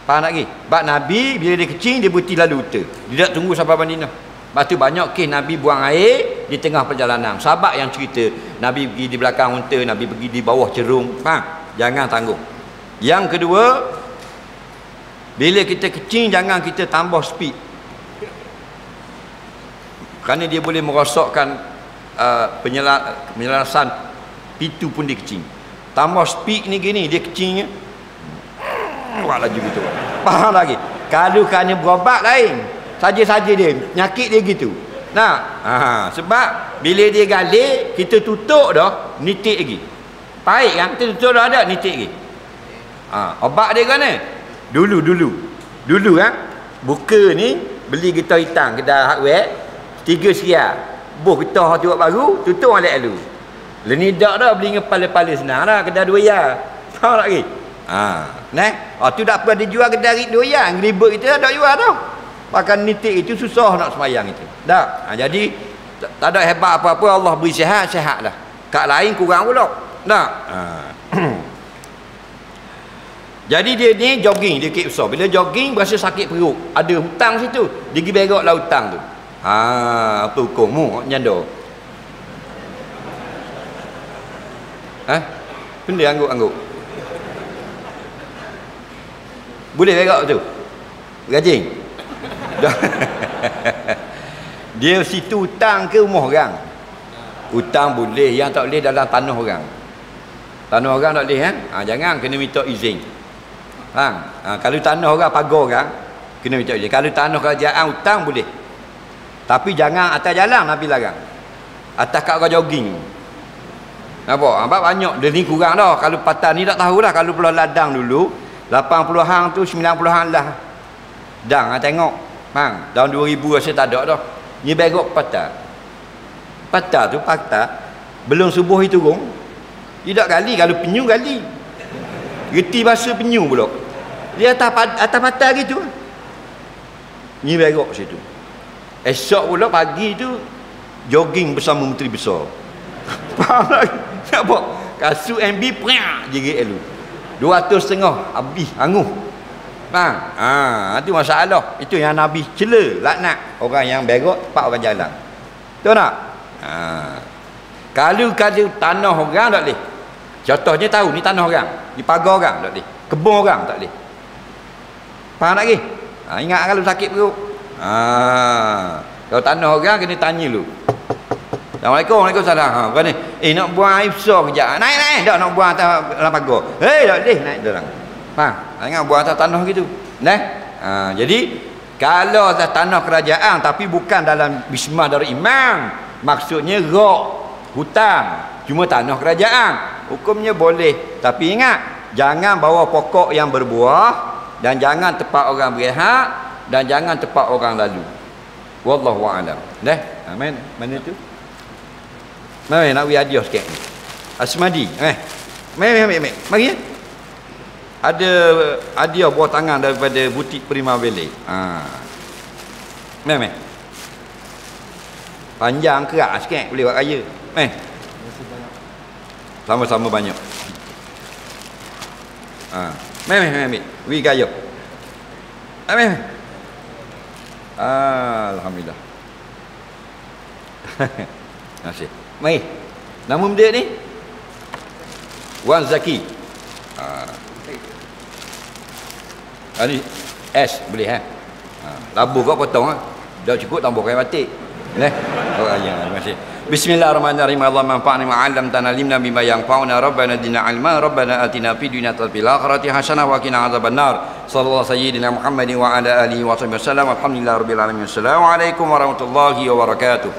Faham tak lagi? Sebab Nabi, bila dia kecing, dia berhenti lalu betul. Dia tak tunggu sampai bandina. Lepas tu banyak kes Nabi buang air di tengah perjalanan. Sahabat yang cerita, Nabi pergi di belakang unta, Nabi pergi di bawah cerung. Faham? Jangan tanggung. Yang kedua, bila kita kecing, jangan kita tambah speed. Kerana dia boleh merosakkan penyelarasan pintu pun dia kecing. Tambah speed ni gini, dia kecingnya buat laju gitu. Faham lagi? Kalau kerana berobat lain, saja-saja dia, nyakit dia gitu. Sebab bila dia galir, kita tutup dah, nitik lagi. Baik kan? Kita tutup dah ada, nitik lagi. Obat dia kan? Dulu kan? Buka ni, beli getah hitam, kedai hardware, 3 sekian. Buh getah tu baru, tutup alik lalu. Lenidak dah, beli dengan pala-pala senang dah, kedai doyan. Tahu tak lagi? Tu tak pernah dijual kedai doyan, ribet kita tak jual tau. Makan nitik itu susah nak semayang itu. Tak. Jadi tak ada hebat apa-apa, Allah beri sihat lah. Kat lain kurang pula. Tak. Jadi dia ni jogging, dia kek besar. Bila jogging berasa sakit perut. Ada hutang situ. Dia pergi berak lah hutang tu. Apa hukummu nyanda? Benda angguk-angguk. Boleh berak tu? Rajin. Dia situ hutang ke rumah orang? Hutang boleh, yang tak boleh dalam tanah orang. Tanah orang tak boleh jangan, kena minta izin. Kalau tanah orang, pagar orang, kena minta izin. Kalau tanah kerajaan hutang boleh. Tapi jangan atas jalan, Nabi larang. Atas kat orang jogging. Nampak? Banyak dia ni kurang dah. Kalau patah ni tak tahulah. Kalau pulau ladang dulu 80-an tu 90-an lah. Dang tengok. Tahun 2000 rasa tak ada dah. Ni berok patah. Patah belum subuh itu turun. Dia tak gali, kalau penyu gali. Reti bahasa penyu pula. Dia atas patah gitu. Ni berok situ. Esok pula pagi tu jogging bersama menteri besar. Faham lagi? Nampak? Kasut MB prak jerit elu. 200.5 habis anguh. Itu masalah. Itu yang Nabi cela, laknat orang yang berok tepat orang jalan. Tahu tak? Kalau tanah orang tak boleh. Contohnya tahu ni tanah orang, ni pagar orang tak boleh, kebun orang tak boleh. Faham tak lagi? Ingat kalau sakit perut. Kalau tanah orang kena tanya dulu. Assalamualaikum, waalaikumsalam. Bukan ni. Nak buang air besar kejap. Naik. Tak nak buang atas dalam pagar. Tak boleh naik dalam. Faham? Jangan buang atas tanah gitu. Jadi kalau atas tanah kerajaan tapi bukan dalam Bismah Darul Imam, maksudnya hutang, cuma tanah kerajaan, hukumnya boleh. Tapi ingat, jangan bawa pokok yang berbuah, dan jangan tempat orang berehat, dan jangan tempat orang lalu. Wallahu a'lam. Dah? Mana tu? Mari nak wi hadiah sikit. Asmadi. Mari ya. Ada hadiah buah tangan daripada butik Primavera. Mari. Panjang kerak sikit boleh buat raya. Sama-sama banyak. Mari. Wi kayu. Mari. Alhamdulillah. Terima kasih. Mari. Nama dia ni? Wan Zaki. Ni S boleh labu kau potong dah cukup tambah kain batik. Terima kasih. Bismillahirrahmanirrahim. Allahumma anfa'na bima 'allamtana limna bima yanfa'una rabbana zidna 'ilma rabbana atina fid dunya hasanah wa fil akhirati hasanah wa qina adzabannar. Sallallahu sayyidina Muhammadin wa ala alihi wa sahbihi wasallam. Alhamdulillahirabbil alamin. Assalamualaikum warahmatullahi wabarakatuh.